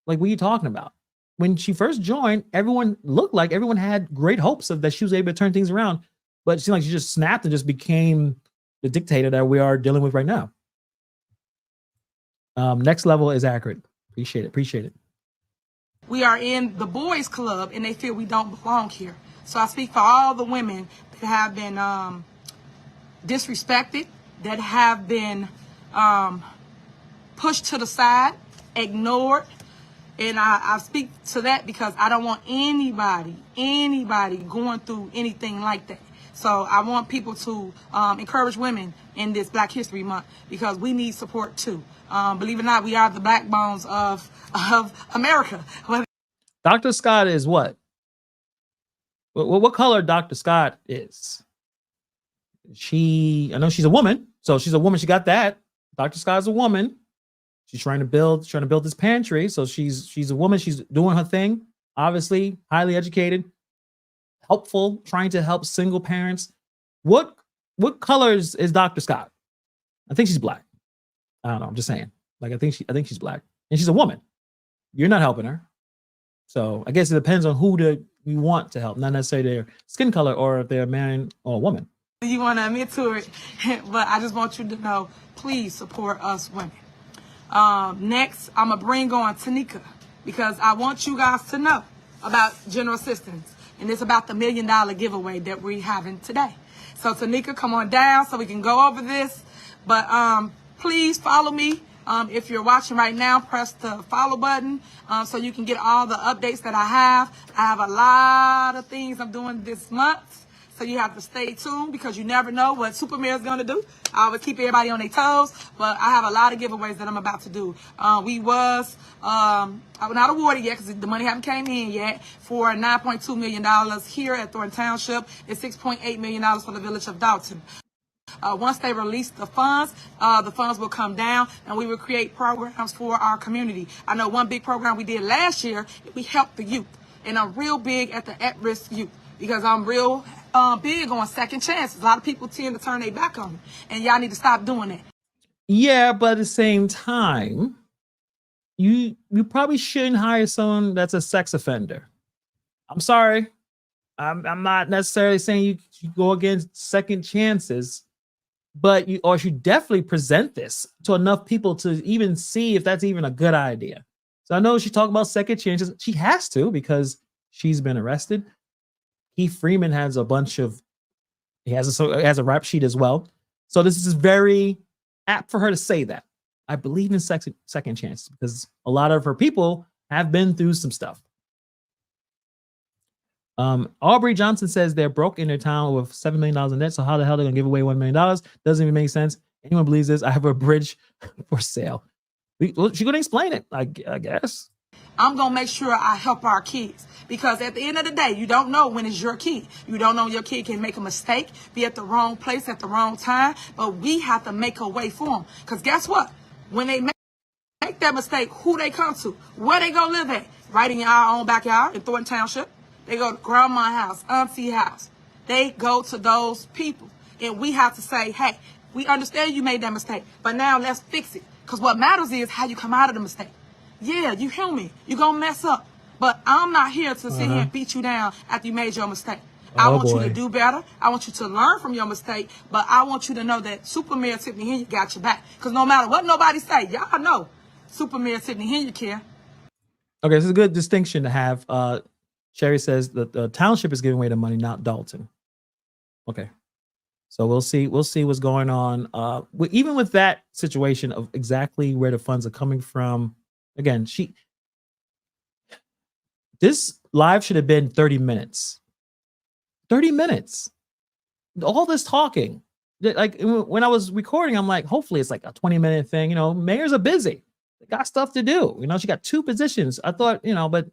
Like, what are you talking about? When she first joined, everyone had great hopes of that she was able to turn things around, but it seemed like she just snapped and just became the dictator that we are dealing with right now. Next level is accurate. Appreciate it. We are in the boys club and they feel we don't belong here. So I speak for all the women that have been disrespected, that have been pushed to the side, ignored. And I speak to that because I don't want anybody going through anything like that. So I want people to encourage women in this Black History Month because we need support too. Believe it or not, we are the backbones of America. Dr. Scott is what? What color Dr. Scott is? I know she's a woman. So she's a woman. She got that. Dr. Scott is a woman. She's trying to build this pantry. So she's a woman. She's doing her thing. Obviously, highly educated, helpful, trying to help single parents. What colors is Dr. Scott? I think she's Black. I don't know. I'm just saying. Like I think she's Black, and she's a woman. You're not helping her. So I guess it depends on who you want to help, not necessarily their skin color or if they're a man or a woman. You want to admit to it, but I just want you to know, please support us women. Next, I'm going to bring on Tanika because I want you guys to know about general assistance. And it's about the $1 million giveaway that we're having today. So Tanika, come on down so we can go over this. But please follow me. If you're watching right now, press the follow button so you can get all the updates that I have. I have a lot of things I'm doing this month. So you have to stay tuned because you never know what Superman is going to do. I always keep everybody on their toes, but I have a lot of giveaways that I'm about to do. I was not awarded yet because the money haven't came in yet for $9.2 million here at Thornton Township and $6.8 million for the village of Dalton. Once they release the funds will come down and we will create programs for our community. I know one big program we did last year, we helped the youth. And I'm real big at the at-risk youth because I'm real big on second chances. A lot of people tend to turn their back on me, and y'all need to stop doing that. Yeah, but at the same time, you probably shouldn't hire someone that's a sex offender. I'm sorry. I'm not necessarily saying you go against second chances, but you should definitely present this to enough people to even see if that's even a good idea. So I know she talked about second chances. She has to because she's been arrested. Keith Freeman has he has a rap sheet as well. So this is very apt for her to say that. I believe in second chances because a lot of her people have been through some stuff. Aubrey Johnson says they're broke in their town with $7 million in debt. So how the hell are they gonna give away $1 million? Doesn't even make sense. Anyone believes this? I have a bridge for sale. She's gonna explain it, I guess. I'm going to make sure I help our kids because at the end of the day, you don't know when it's your kid. You don't know your kid can make a mistake, be at the wrong place at the wrong time, but we have to make a way for them. Because guess what? When they make that mistake, who they come to, where they go live at, right in our own backyard in Thornton Township. They go to grandma's house, auntie house. They go to those people. And we have to say, hey, we understand you made that mistake, but now let's fix it. Because what matters is how you come out of the mistake. Yeah, you human. You're going to mess up. But I'm not here to sit here and beat you down after you made your mistake. I want you to do better. I want you to learn from your mistake. But I want you to know that Superman Tiffany Henry got your back. Because no matter what nobody say, y'all know Superman Tiffany Henry care. Okay, this is a good distinction to have. Sherry says that the township is giving away the money, not Dalton. Okay. So we'll see what's going on. Even with that situation of exactly where the funds are coming from. Again, this live should have been 30 minutes. 30 minutes. All this talking. Like when I was recording, I'm like, hopefully it's like a 20-minute thing. You know, mayors are busy. They got stuff to do. You know, she got 2 positions. I thought, you know, but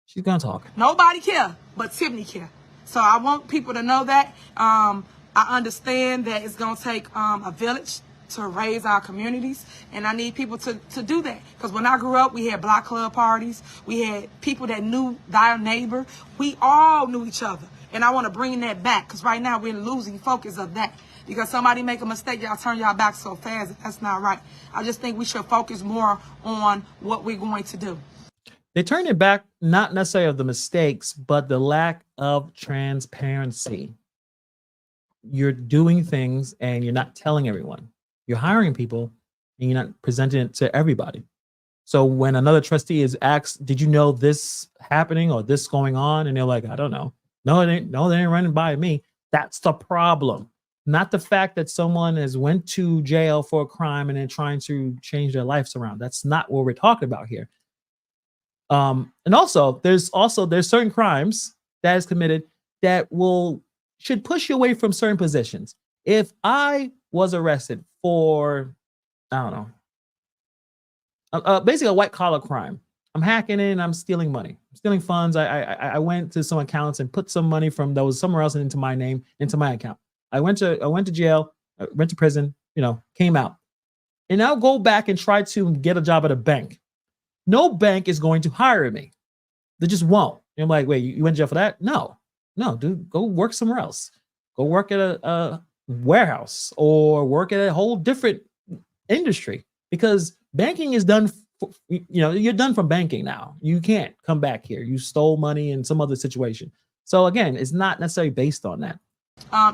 She's gonna talk. Nobody care, but Tiffany care. So I want people to know that. I understand that it's gonna take a village to raise our communities, and I need people to do that. Because when I grew up, we had block club parties. We had people that knew thy neighbor. We all knew each other, and I want to bring that back. Because right now we're losing focus of that. Because somebody make a mistake, y'all turn y'all back so fast. That's not right. I just think we should focus more on what we're going to do. They turn it back, not necessarily of the mistakes, but the lack of transparency. You're doing things and you're not telling everyone. You're hiring people and you're not presenting it to everybody. So when another trustee is asked, did you know this happening or this going on? And they're like, I don't know. No, they ain't running by me. That's the problem. Not the fact that someone has went to jail for a crime and then trying to change their lives around. That's not what we're talking about here. And also there's certain crimes that is committed that should push you away from certain positions. If I was arrested for, I don't know, basically a white collar crime, I'm hacking in, I'm stealing money, I'm stealing funds. I went to some accounts and put some money from those somewhere else into my name, into my account. I went to jail, went to prison, came out, and I'll go back and try to get a job at a bank. No bank is going to hire me. They just won't. And I'm like, wait, you went to jail for that? No, dude, go work somewhere else. Go work at a warehouse or work at a whole different industry, because banking is done. You're done from banking now. You can't come back here. You stole money in some other situation. So again, it's not necessarily based on that.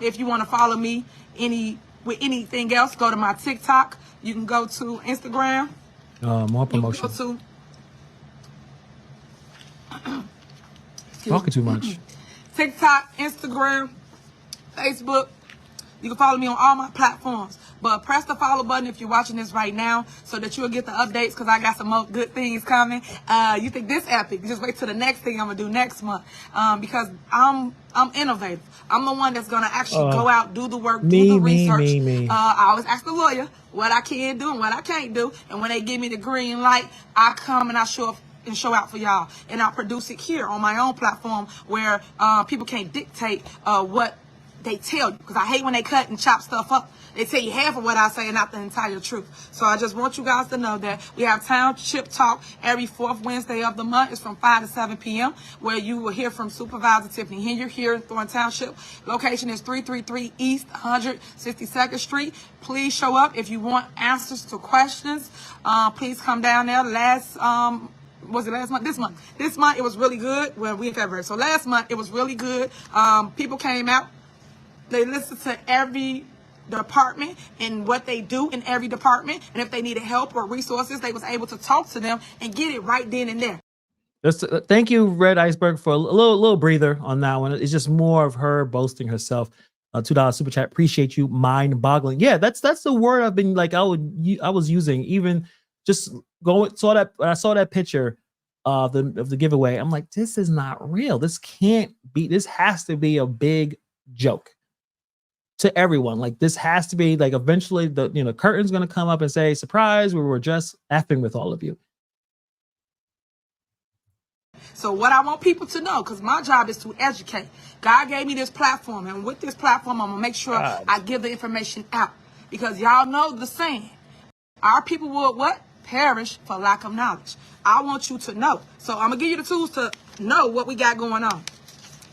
If you want to follow me with anything else, go to my TikTok. You can go to Instagram. More promotion. Talking too much. TikTok, Instagram, Facebook. You can follow me on all my platforms. But press the follow button if you're watching this right now so that you'll get the updates, because I got some more good things coming. You think this epic? Just wait till the next thing I'm going to do next month. Because I'm innovative. I'm the one that's going to actually go out, do the work, do the research. I always ask the lawyer what I can do and what I can't do. And when they give me the green light, I come and I show out for y'all. And I'll produce it here on my own platform where people can't dictate what they tell you, because I hate when they cut and chop stuff up. They tell you half of what I say and not the entire truth. So I just want you guys to know that we have Township Talk every fourth Wednesday of the month. It's from 5 to 7 p.m. where you will hear from Supervisor Tiffany Henry here in Thorn Township. Location is 333 East 162nd Street. Please show up if you want answers to questions. Please come down there. Was it last month? This month it was really good. Well, we in February. So last month it was really good. People came out. They listened to every department and what they do in every department. And if they needed help or resources, they was able to talk to them and get it right then and there. Thank you, Red Iceberg, for a little breather on that one. It's just more of her boasting herself. $2 super chat. Appreciate you. Mind boggling. Yeah, that's the word I've been like, I was using, even just when I saw that picture of the giveaway. I'm like, this is not real. This has to be a big joke to everyone. Like, this has to be like, eventually the curtain's going to come up and say, surprise, we were just effing with all of you. So what I want people to know, because my job is to educate. God gave me this platform, and with this platform, I'm going to make sure I give the information out. Because y'all know the saying, our people will what? Perish for lack of knowledge. I want you to know. So I'm going to give you the tools to know what we got going on.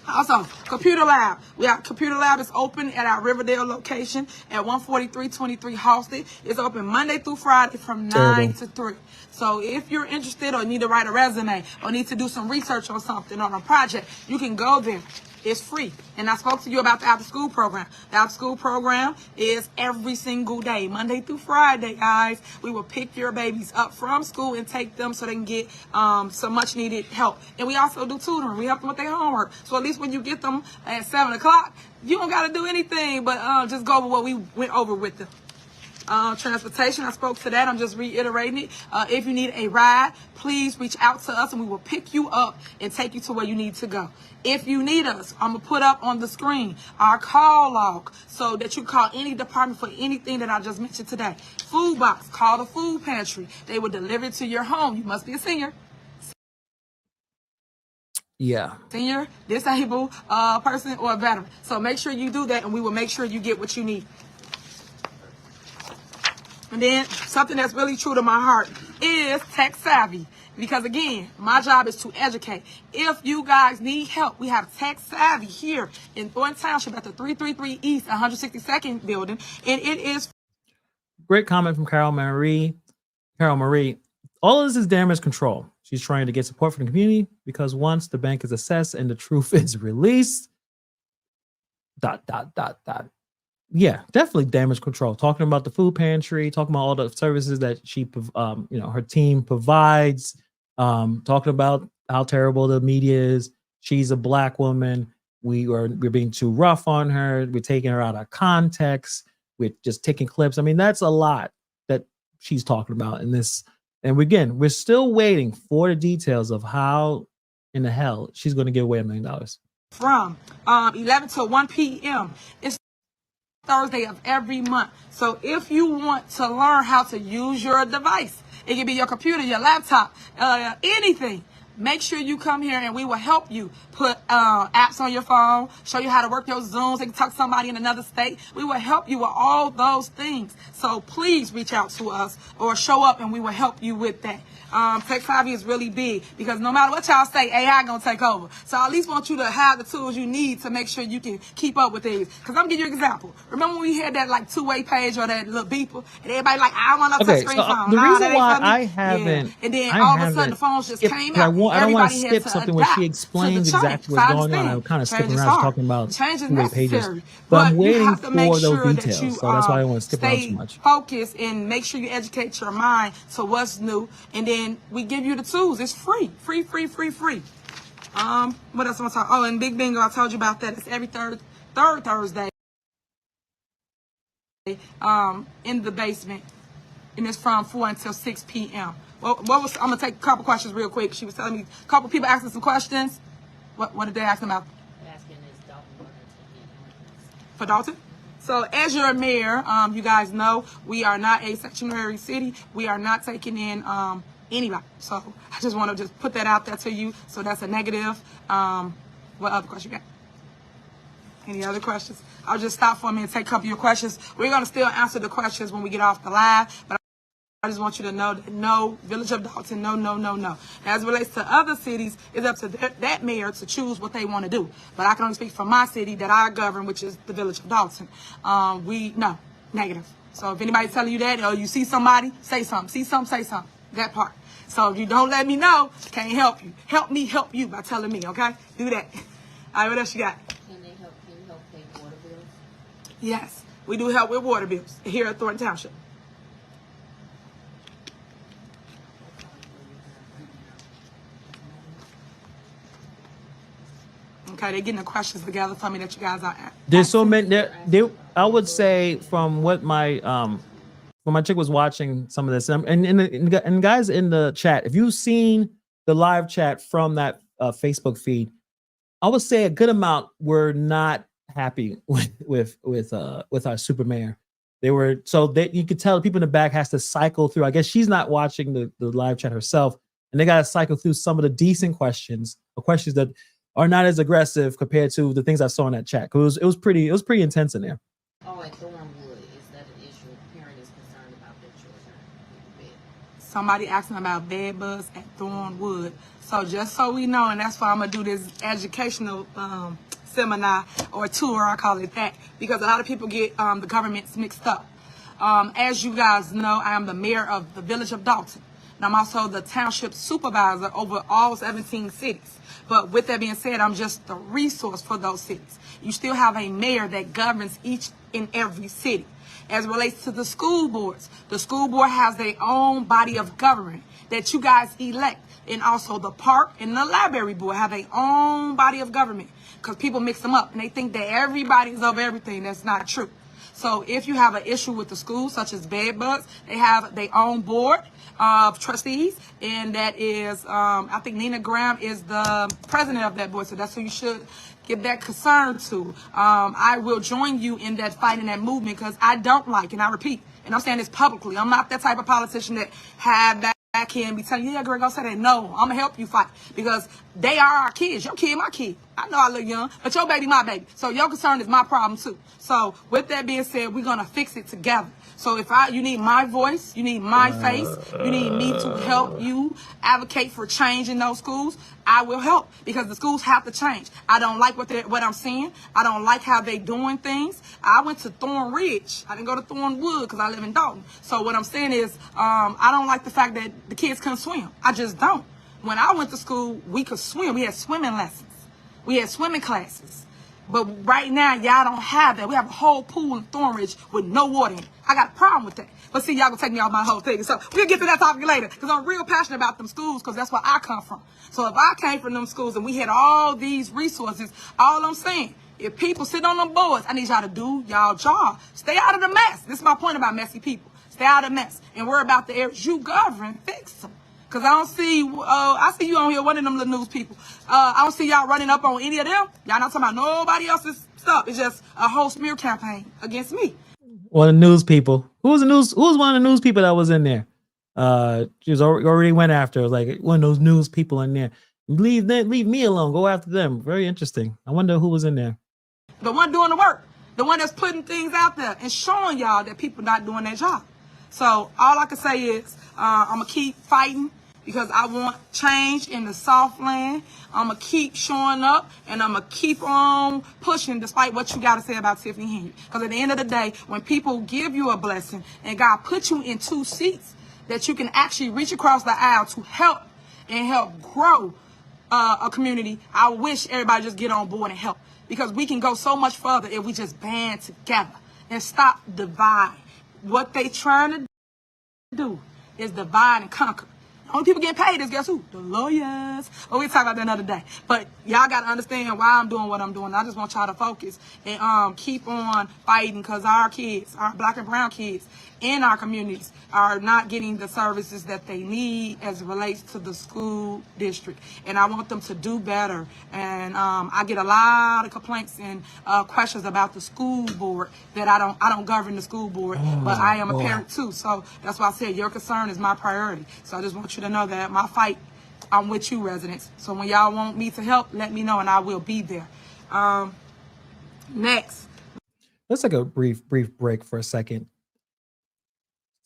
Also, Computer Lab. Computer Lab is open at our Riverdale location at 14323 Halsted. It's open Monday through Friday from 9 to 3. So if you're interested or need to write a resume or need to do some research on something on a project, you can go there. It's free. And I spoke to you about the after school program. The after school program is every single day, Monday through Friday, guys. We will pick your babies up from school and take them so they can get some much needed help. And we also do tutoring. We help them with their homework. So at least when you get them at 7 o'clock, you don't got to do anything but just go over what we went over with them. Transportation, I spoke to that. I'm just reiterating it. If you need a ride, please reach out to us and we will pick you up and take you to where you need to go. If you need us, I'm going to put up on the screen our call log so that you call any department for anything that I just mentioned today. Food box, call the food pantry. They will deliver it to your home. You must be a senior. Yeah. senior, disabled person, or a veteran. So make sure you do that, and we will make sure you get what you need. And then something that's really true to my heart is tech savvy. Because again, my job is to educate. If you guys need help, we have tech savvy here in Thornton Township at the 333 East 162nd building. And it is Great comment from Carol Marie. Carol Marie, all of this is damage control. She's trying to get support from the community because once the bank is assessed and the truth is released, ... Yeah, definitely damage control. Talking about the food pantry, talking about all the services that she, her team provides. Talking about how terrible the media is. She's a Black woman. We're being too rough on her. We're taking her out of context. We're just taking clips. I mean, that's a lot that she's talking about in this. And again, we're still waiting for the details of how in the hell she's going to give away $1 million. From 11 to 1 p.m. It's Thursday of every month. So if you want to learn how to use your device, it can be your computer, your laptop, anything. Make sure you come here and we will help you put apps on your phone, show you how to work your Zooms, so you can talk to somebody in another state. We will help you with all those things. So please reach out to us or show up and we will help you with that. Tech savvy is really big because no matter what y'all say, AI gonna take over. So I at least want you to have the tools you need to make sure you can keep up with things. Because I'm gonna give you an example. Remember when we had that like two-way page or that little beeper and everybody like, I want a touch screen phone. The reason that ain't why for me. I haven't, Yeah. And then all of a sudden the phones just came out. I don't want to skip something where she explains exactly what's going on. I'm kind of skipping around talking about two-way pages, but I'm waiting for those details. So that's why I don't want to skip around too much. Focus and make sure you educate your mind to what's new, and then we give you the tools. It's free. What else am I talking? Oh, and Big Bingo, I told you about that. It's every third Thursday in the basement, and it's from 4 until 6 p.m. Well, I'm gonna take a couple questions real quick. She was telling me a couple people asking some questions. What did they ask about? Asking is Dalton for Dalton. So as your mayor, you guys know we are not a sectionary city. We are not taking in anybody. So I just want to just put that out there to you. So that's a negative. What other question you got? Any other questions? I'll just stop for a minute and take a couple of your questions. We're going to still answer the questions when we get off the live, but I just want you to know that no, Village of Dalton, no. As it relates to other cities, it's up to that mayor to choose what they want to do. But I can only speak for my city that I govern, which is the Village of Dalton. No, negative. So if anybody's telling you that, or you see somebody, say something. See something, say something. That part. So if you don't let me know, can't help you. Help me help you by telling me, okay? Do that. All right, what else you got? Can you help pay water bills? Yes, we do help with water bills here at Thornton Township. Okay, they're getting the questions together for me that you guys are at. There's so many. I would say from what my when my chick was watching some of this, and guys in the chat, if you've seen the live chat from that Facebook feed, I would say a good amount were not happy with our super mayor. They were, so that you could tell the people in the back has to cycle through. I guess she's not watching the live chat herself, and they got to cycle through some of the decent questions, or questions that are not as aggressive compared to the things I saw in that chat. Because it was pretty intense in there. Oh, at Thornwood, is that an issue? A parent is concerned about their children in bed. Somebody asking about bed bugs at Thornwood. So just so we know, and that's why I'm gonna do this educational seminar or tour, I call it that, because a lot of people get the governments mixed up. As you guys know, I am the mayor of the Village of Dalton. And I'm also the township supervisor over all 17 cities. But with that being said, I'm just the resource for those cities. You still have a mayor that governs each and every city. As it relates to the school boards, the school board has their own body of government that you guys elect. And also the park and the library board have their own body of government, because people mix them up and they think that everybody's over everything. That's not true. So if you have an issue with the school, such as bed bugs, they have their own board of trustees, and that is, I think Nina Graham is the president of that board, so that's who you should give that concern to. I will join you in that fight and that movement, because I don't like, and I repeat, and I'm saying this publicly, I'm not that type of politician that have that back here and be telling you, yeah, girl, go say that. No, I'm gonna help you fight because they are our kids. Your kid, my kid. I know I look young, but your baby, my baby. So your concern is my problem too. So with that being said, we're gonna fix it together. So if you need my voice, you need my face, you need me to help you advocate for change in those schools, I will help because the schools have to change. I don't like what I'm seeing. I don't like how they doing things. I went to Thorn Ridge. I didn't go to Thornwood because I live in Dalton. So what I'm saying is, I don't like the fact that the kids couldn't swim. I just don't. When I went to school, we could swim. We had swimming lessons. We had swimming classes. But right now, y'all don't have that. We have a whole pool in Thornridge with no water in it. I got a problem with that. But see, y'all gonna take me off my whole thing. So we'll get to that topic later because I'm real passionate about them schools because that's where I come from. So if I came from them schools and we had all these resources, all I'm saying, if people sit on them boards, I need y'all to do y'all job. Stay out of the mess. This is my point about messy people. Stay out of the mess and worry about the areas you govern. Fix them. Because I see you on here, one of them little news people. I don't see y'all running up on any of them. Y'all not talking about nobody else's stuff. It's just a whole smear campaign against me. One of the news people. Who was one of the news people that was in there? She was already went after. It was like one of those news people in there. Leave me alone. Go after them. Very interesting. I wonder who was in there. The one doing the work. The one that's putting things out there and showing y'all that people not doing their job. So all I can say is I'm going to keep fighting because I want change in the soft land. I'm going to keep showing up and I'm going to keep on pushing despite what you got to say about Tiffany Henry. Because at the end of the day, when people give you a blessing and God put you in 2 seats that you can actually reach across the aisle to help and help grow a community, I wish everybody just get on board and help. Because we can go so much further if we just band together and stop dividing. What they trying to do is divide and conquer. The only people getting paid is guess who? The lawyers. Oh, we'll talk about that another day. But y'all got to understand why I'm doing what I'm doing. I just want y'all to focus and keep on fighting because our kids, our black and brown kids in our communities are not getting the services that they need as it relates to the school district. And I want them to do better. And I get a lot of complaints and questions about the school board that I don't govern the school board, but I am a parent too. So that's why I said your concern is my priority. So I just want you to know that my fight, I'm with you, residents. So when y'all want me to help, let me know and I will be there. Next. Let's take a brief break for a second.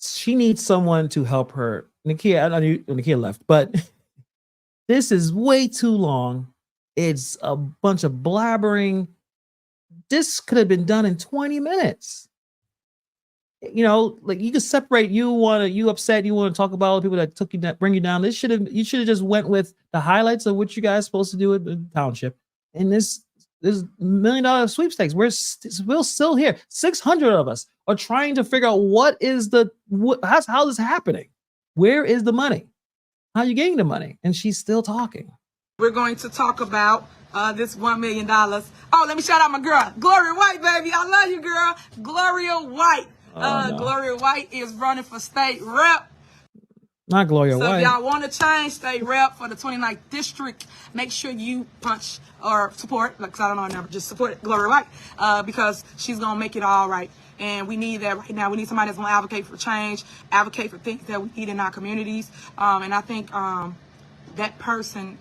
She needs someone to help her. Nakia, I knew Nakia left, but this is way too long. It's a bunch of blabbering. This could have been done in 20 minutes. You know, like you could separate. You upset. You want to talk about all the people that took you that bring you down. You should have just went with the highlights of what you guys supposed to do at the township. And this $1 million sweepstakes. We're still here. 600 of us are trying to figure out how this is happening. Where is the money? How are you getting the money? And she's still talking. We're going to talk about this $1 million. Oh, let me shout out my girl, Gloria White, baby. I love you, girl. Gloria White. No. Gloria White is running for state rep. Not Gloria So White. if y'all want to change state rep for the 29th district, make sure you punch or support, because I don't know her number, just support Gloria White because she's going to make it all right. And we need that right now. We need somebody that's going to advocate for change, advocate for things that we need in our communities. And I think that person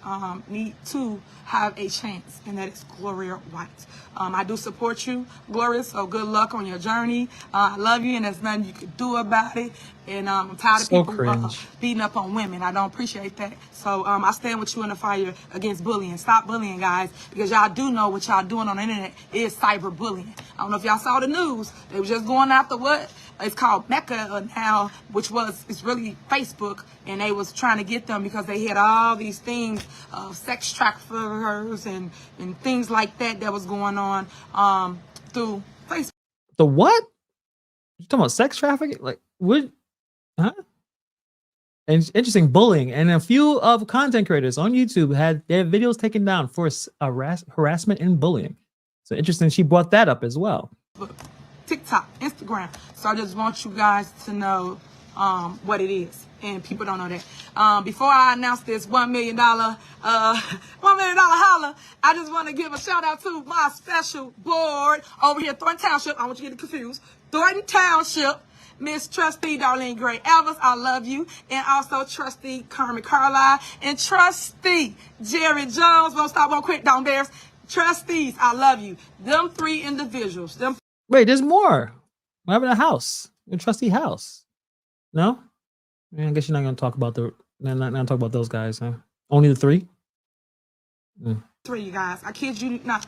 need to have a chance, and that is Gloria White. I do support you, Gloria, so good luck on your journey. I love you, and there's nothing you can do about it. And I'm tired of people beating up on women. I don't appreciate that. So I stand with you in the fire against bullying. Stop bullying, guys, because y'all do know what y'all doing on the internet is cyberbullying. I don't know if y'all saw the news. They were just going after what? It's called Mecca now, it's really Facebook, and they was trying to get them because they had all these things, sex traffickers and things like that was going on through Facebook. The what? You talking about sex trafficking? Like what? Huh? And interesting, bullying, and a few of content creators on YouTube had their videos taken down for harassment and bullying. So interesting, she brought that up as well. TikTok, Instagram. So I just want you guys to know what it is, and people don't know that. Before I announce this $1 million holla, I just want to give a shout out to my special board over here, Thornton Township. I want you to get confused. Thornton Township. Miss Trustee Darlene Gray Evans, I love you. And also Trustee Carmen Carlisle and Trustee Jerry Jones. Won't stop, won't quit, don't bears. Trustees, I love you. Them three individuals. Wait, there's more. What happened to House? Your trustee House? No? I guess you're not gonna talk about not talk about those guys, huh? Only the three? Three, you guys. I kid you not.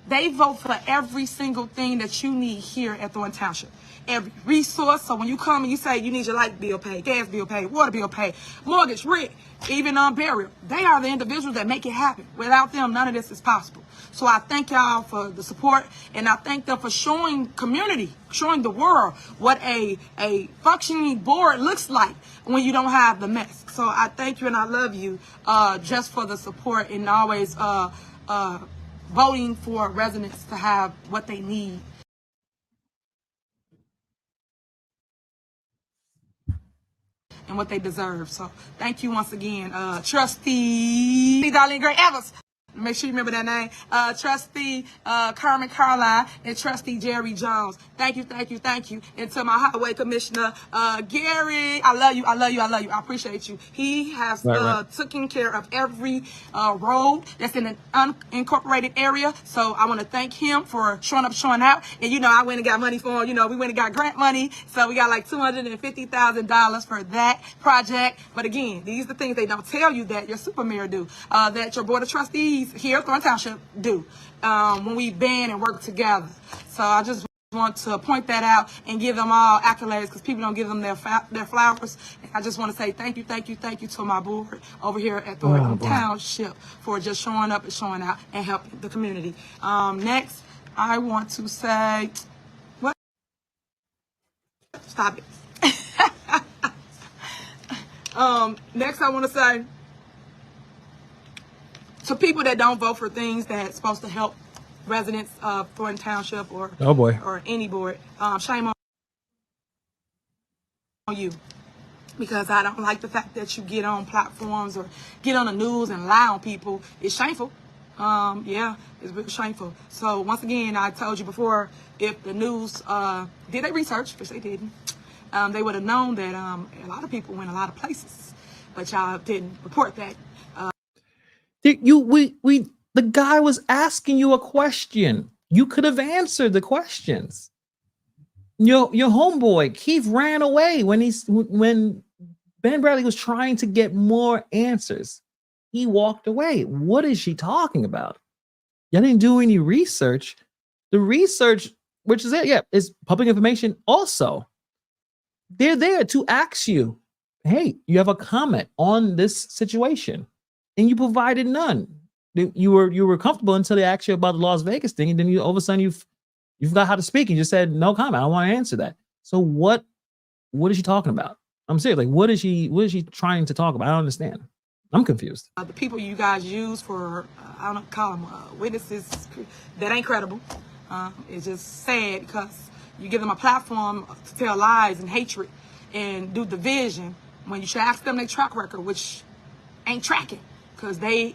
They vote for every single thing that you need here at Thornton Township. Every resource. So when you come and you say you need your light bill paid, gas bill paid, water bill paid, mortgage, rent, even burial, they are the individuals that make it happen. Without them, none of this is possible. So I thank y'all for the support, and I thank them for showing community, showing the world what a functioning board looks like when you don't have the mess. So I thank you and I love you just for the support and always voting for residents to have what they need. And what they deserve. So thank you once again, Trustee Darlene Gray Evans. Make sure you remember that name. Trustee Carmen Carlisle and Trustee Jerry Jones. Thank you, thank you, thank you. And to my Highway Commissioner, Gary, I love you, I love you, I love you. I appreciate you. He has taken care of every road that's in an unincorporated area. So I want to thank him for showing up, showing out. And, you know, I went and got money for him. You know, we went and got grant money. So we got like $250,000 for that project. But again, these are the things they don't tell you that your super mayor do, that your board of trustees here at Thornton Township do when we band and work together. So I just want to point that out and give them all accolades because people don't give them their flowers. And I just want to say thank you, thank you, thank you to my board over here at Thornton Township for just showing up and showing out and helping the community. Next, I want to say, what? Stop it. Next, I want to say, to people that don't vote for things that's supposed to help residents of Thornton Township or any board, shame on you. Because I don't like the fact that you get on platforms or get on the news and lie on people. It's shameful. Yeah, it's really shameful. So once again, I told you before, if the news did their research, which they didn't, they would have known that a lot of people went a lot of places, but y'all didn't report that. The guy was asking you a question. You could have answered the questions. Your homeboy Keith ran away when Ben Bradley was trying to get more answers. He walked away. What is she talking about? Y'all didn't do any research. The research, which is is public information. Also, they're there to ask you, hey, you have a comment on this situation. And you provided none. You were comfortable until they asked you about the Las Vegas thing, and then all of a sudden you forgot how to speak and just said no comment. I don't want to answer that. So what is she talking about? I'm serious. Like what is she trying to talk about? I don't understand. I'm confused. The people you guys use for I don't call them witnesses that ain't credible. It's just sad because you give them a platform to tell lies and hatred and do division when you should ask them their track record, which ain't tracking. Because they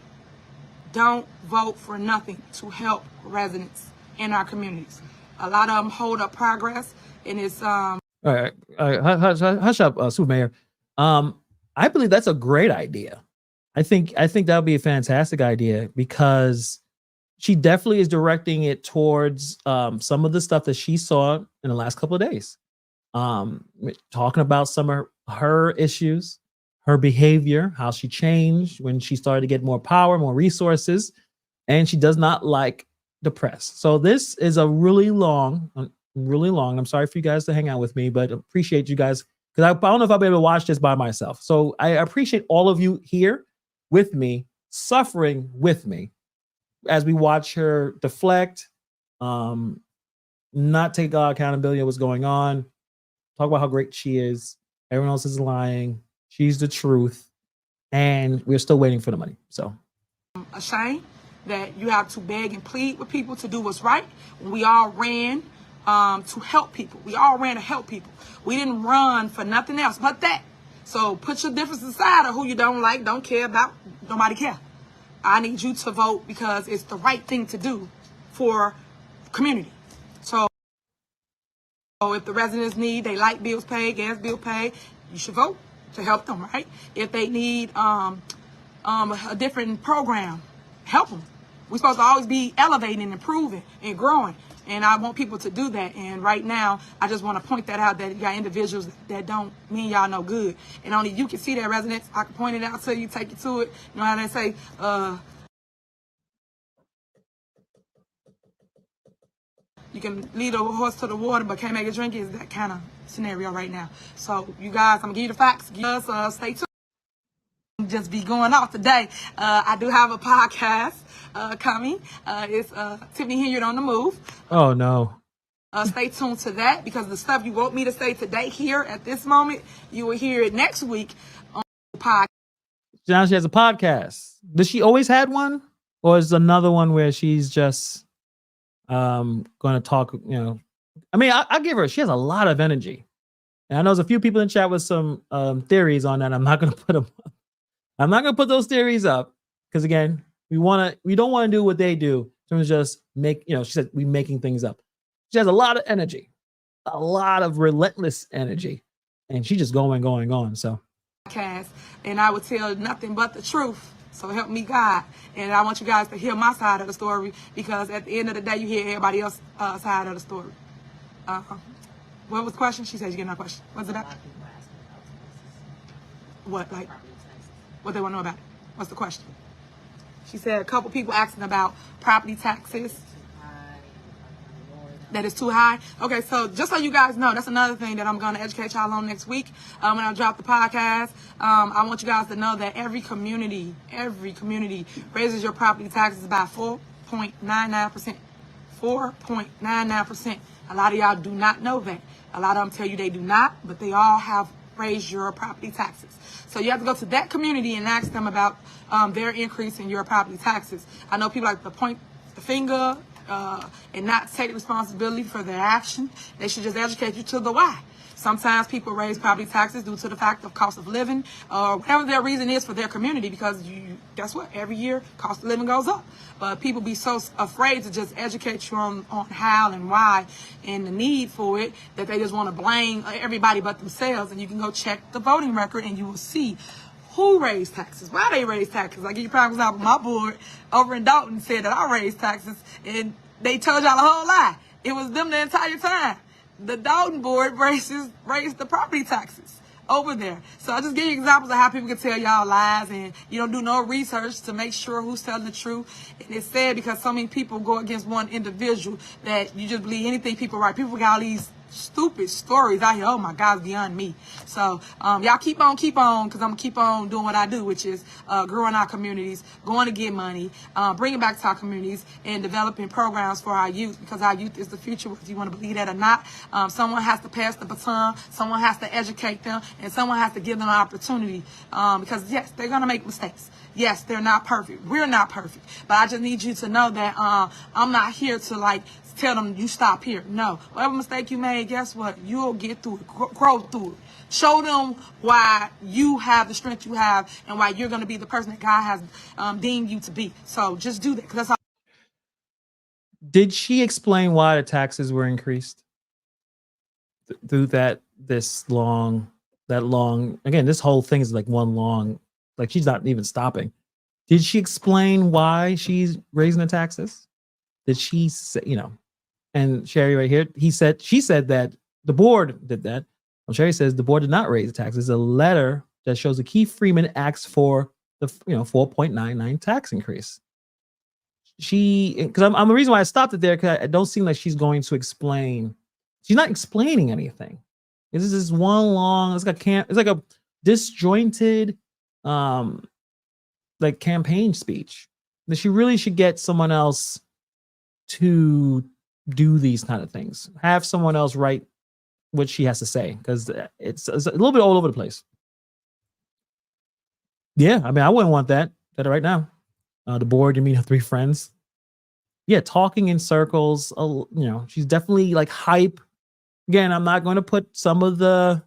don't vote for nothing to help residents in our communities. A lot of them hold up progress, and it's all right. Hush up, Super Mayor. I believe that's a great idea. I think that would be a fantastic idea because she definitely is directing it towards some of the stuff that she saw in the last couple of days. Talking about some of her issues, her behavior, how she changed when she started to get more power, more resources, and she does not like the press. So this is a really long. I'm sorry for you guys to hang out with me, but appreciate you guys because I don't know if I'll be able to watch this by myself. So I appreciate all of you here with me, suffering with me as we watch her deflect, not take accountability of what's going on, talk about how great she is. Everyone else is lying. She's the truth, and we're still waiting for the money. So, a shame that you have to beg and plead with people to do what's right. We all ran to help people. We all ran to help people. We didn't run for nothing else but that. So put your differences aside of who you don't like, don't care about. Nobody care. I need you to vote because it's the right thing to do for community. So. So if the residents need they light bills paid, gas bill paid, you should vote to help them, right? If they need a different program, help them. We're supposed to always be elevating and improving and growing. And I want people to do that. And right now, I just want to point that out, that you got individuals that don't mean y'all no good. And only you can see that, residents. I can point it out to you, take you to it. You know how they say, you can lead a horse to the water, but can't make it drink. Is that kind of scenario right now. So you guys, I'm going to give you the facts. Give us, stay tuned. Just be going off today. I do have a podcast coming. It's Tiffany Hilliard on the Move. Oh, no. Stay tuned to that, because the stuff you want me to say today here at this moment, you will hear it next week on the podcast. Now she has a podcast. Does she always had one? Or is another one where she's just going to talk, I mean, I give her, she has a lot of energy. And I know there's a few people in chat with some theories on that. I'm not going to put them up. I'm not going to put those theories up because, again, we don't want to do what they do. So it's just she said we making things up. She has a lot of energy, a lot of relentless energy, and she's just going. So, and I would tell nothing but the truth. So help me God. And I want you guys to hear my side of the story, because at the end of the day, you hear everybody else's side of the story. What was the question? She said you get no question. What's it about? What, like, what they want to know about it? What's the question? She said a couple people asking about property taxes. That is too high. Okay, so just so you guys know, that's another thing that I'm going to educate y'all on next week when I drop the podcast. I want you guys to know that every community raises your property taxes by 4.99%. 4.99%. A lot of y'all do not know that. A lot of them tell you they do not, but they all have raised your property taxes. So you have to go to that community and ask them about their increase in your property taxes. I know people like to point the finger and not take responsibility for their action. They should just educate you to the why. Sometimes people raise property taxes due to the fact of cost of living or whatever their reason is for their community, because guess what? Every year, cost of living goes up. But people be so afraid to just educate you on how and why and the need for it that they just want to blame everybody but themselves. And you can go check the voting record and you will see who raised taxes, why they raised taxes. I give you a prime example. My board over in Dalton said that I raised taxes, and they told y'all a whole lie. It was them the entire time. The Dalton board raised the property taxes over there. So I just give you examples of how people can tell y'all lies, and you don't do no research to make sure who's telling the truth. And it's sad because so many people go against one individual that you just believe anything people write. People got all these stupid stories out here. Oh my God, it's beyond me. So y'all keep on, because I'm gonna keep on doing what I do, which is growing our communities, going to get money, bringing back to our communities, and developing programs for our youth, because our youth is the future, whether you want to believe that or not. Someone has to pass the baton, someone has to educate them, and someone has to give them an opportunity, because yes, they're gonna make mistakes. Yes, they're not perfect. We're not perfect. But I just need you to know that I'm not here to tell them you stop here. No. Whatever mistake you made, guess what? You'll get through it, grow through it. Show them why you have the strength you have and why you're going to be the person that God has deemed you to be. So just do that, because that's all. Did she explain why the taxes were increased through this long, again, this whole thing is like one long, like she's not even stopping. Did she explain why she's raising the taxes? Did she say, and Sherry right here, she said that the board did that. Well, Sherry says the board did not raise the taxes. A letter that shows that Keith Freeman asked for the 4.99 tax increase. Because I'm the reason why I stopped it there, because I don't seem like she's going to explain. She's not explaining anything. This is just one long. It's like a disjointed, like campaign speech. That she really should get someone else to do these kind of things. Have someone else write what she has to say, because it's a little bit all over the place. Yeah, I mean, I wouldn't want that right now. The board, you mean her 3 friends? Yeah, talking in circles. She's definitely like hype. Again, I'm not going to put some of the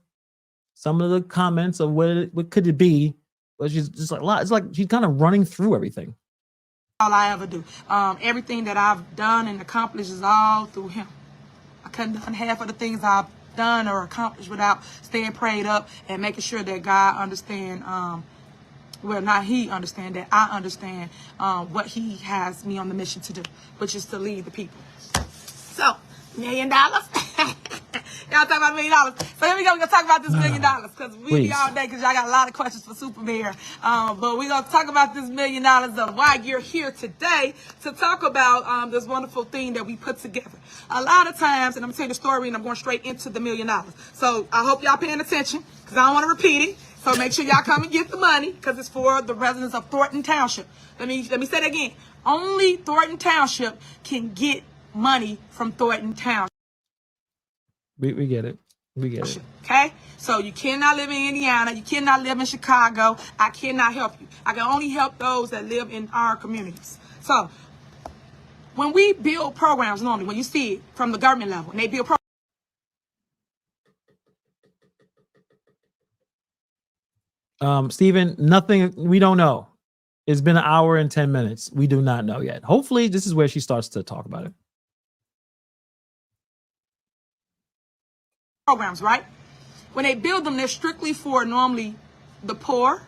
comments of what could it be, but she's just like a lot. It's like she's kind of running through everything. All I ever do. Everything that I've done and accomplished is all through him. I couldn't done half of the things I've done or accomplished without staying prayed up and making sure that God understand, well, not he understand, that I understand what he has me on the mission to do, which is to lead the people. So, $1 million. Y'all talk about $1 million. So here we go. We're going to talk about this $1 million because we be all day because y'all got a lot of questions for Super Mayor. But we're going to talk about this $1 million of why you're here today to talk about this wonderful thing that we put together. A lot of times, and I'm going to tell you the story and I'm going straight into the $1 million. So I hope y'all paying attention because I don't want to repeat it. So make sure y'all come and get the money because it's for the residents of Thornton Township. Let me say that again. Only Thornton Township can get money from Thornton Township. We get it. We get it. Okay? So you cannot live in Indiana. You cannot live in Chicago. I cannot help you. I can only help those that live in our communities. So when we build programs, normally, when you see it from the government level, and they build programs. Stephen, nothing, we don't know. It's been an hour and 10 minutes. We do not know yet. Hopefully, this is where she starts to talk about it. Programs, right? When they build them, they're strictly for normally the poor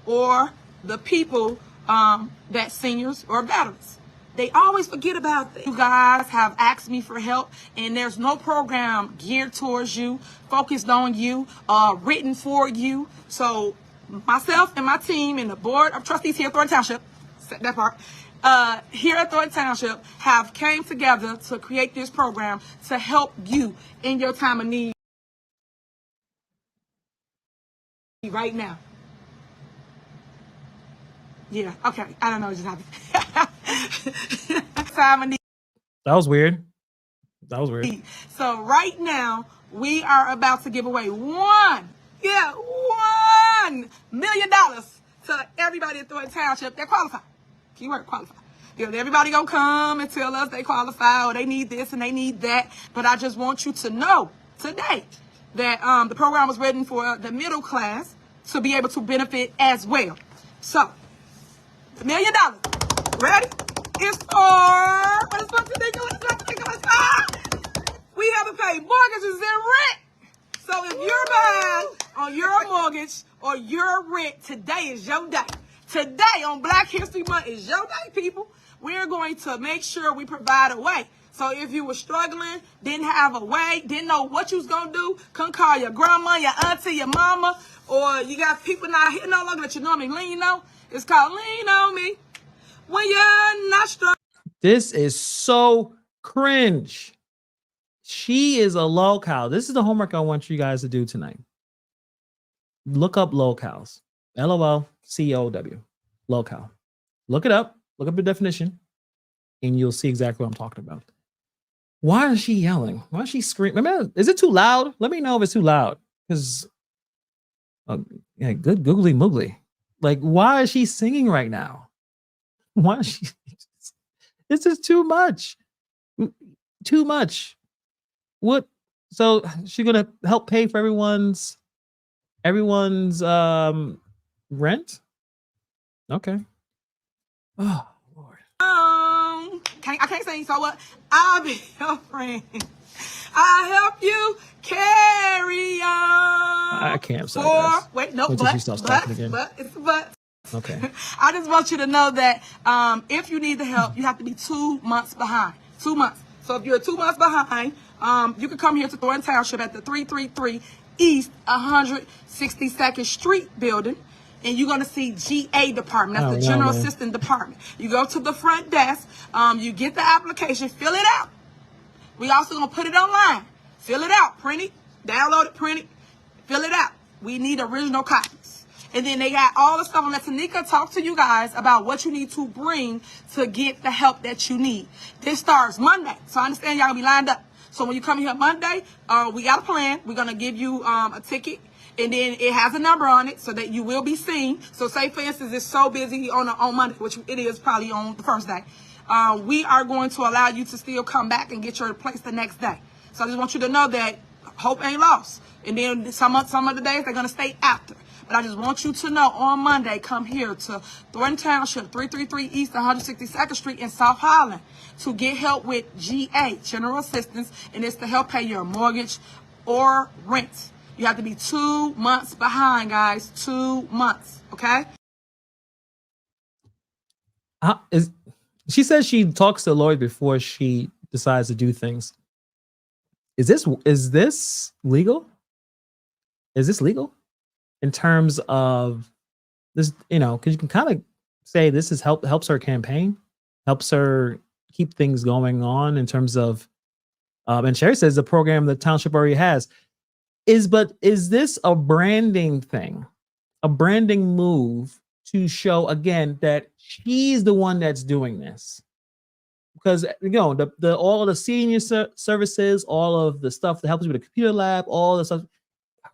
or the people that seniors or veterans. They always forget about that. You guys have asked me for help, and there's no program geared towards you, focused on you, written for you. So myself and my team and the board of trustees here at Thornton Township, that part, here at Thornton Township have came together to create this program to help you in your time of need right now. Yeah, okay. I don't know what just happened. Time of need. That was weird. That was weird. So right now, we are about to give away $1 million to everybody at Thornton Township that qualify. Keyword qualify. Because everybody gonna come and tell us they qualify or they need this and they need that. But I just want you to know today that the program was written for the middle class to be able to benefit as well. So, $1 million, ready? Is for, what is supposed to think we have to pay mortgages and rent. So if you're behind on your mortgage or your rent, today is your day. Today on Black History Month is your day, people. We're going to make sure we provide a way. So if you were struggling, didn't have a way, didn't know what you was going to do, couldn't call your grandma, your auntie, your mama, or you got people not here no longer that you normally lean on, it's called Lean On Me when you're not strong. This is so cringe. She is a locale. This is the homework I want you guys to do tonight. Look up locales. LOLCOW. Locale. Look it up. Look up the definition. And you'll see exactly what I'm talking about. Why is she yelling? Why is she screaming? Is it too loud? Let me know if it's too loud. Because, yeah, good googly moogly. Like, why is she singing right now? Why is she? This is too much. Too much. What? So she's gonna help pay for everyone's rent? Okay. Oh Lord. I can't sing. So what? I'll be your friend. I'll help you carry on. I can't. Sorry, guys. Wait, no, but it's a but. Okay. I just want you to know that if you need the help, you have to be 2 months behind. 2 months. So if you're 2 months behind, you can come here to Thornton Township at the 333 East 162nd Street building, and you're going to see GA department. That's the General Assistant Department. You go to the front desk, you get the application, fill it out. We also going to put it online. Fill it out, print it, download it, print it, fill it out. We need original copies. And then they got all the stuff. And let Tanika talk to you guys about what you need to bring to get the help that you need. This starts Monday. So I understand y'all gonna be lined up. So when you come here Monday, we got a plan. We're gonna give you a ticket. And then it has a number on it so that you will be seen. So say, for instance, it's so busy on Monday, which it is probably on the first day. We are going to allow you to still come back and get your place the next day. So I just want you to know that hope ain't lost. And then some of the days they're gonna stay after. But I just want you to know on Monday, come here to Thornton Township, 333 East 162nd Street in South Highland to get help with GA, General Assistance, and it's to help pay your mortgage or rent. You have to be 2 months behind, guys. 2 months, okay? She says she talks to a lawyer before she decides to do things. Is this legal? Is this legal in terms of this? Because you can kind of say this is helps her campaign, helps her keep things going on in terms of. And Sherry says the program the township already has is this a branding thing, a branding move to show again that she's the one that's doing this? Because the all of the senior services, all of the stuff that helps you with the computer lab, all the stuff,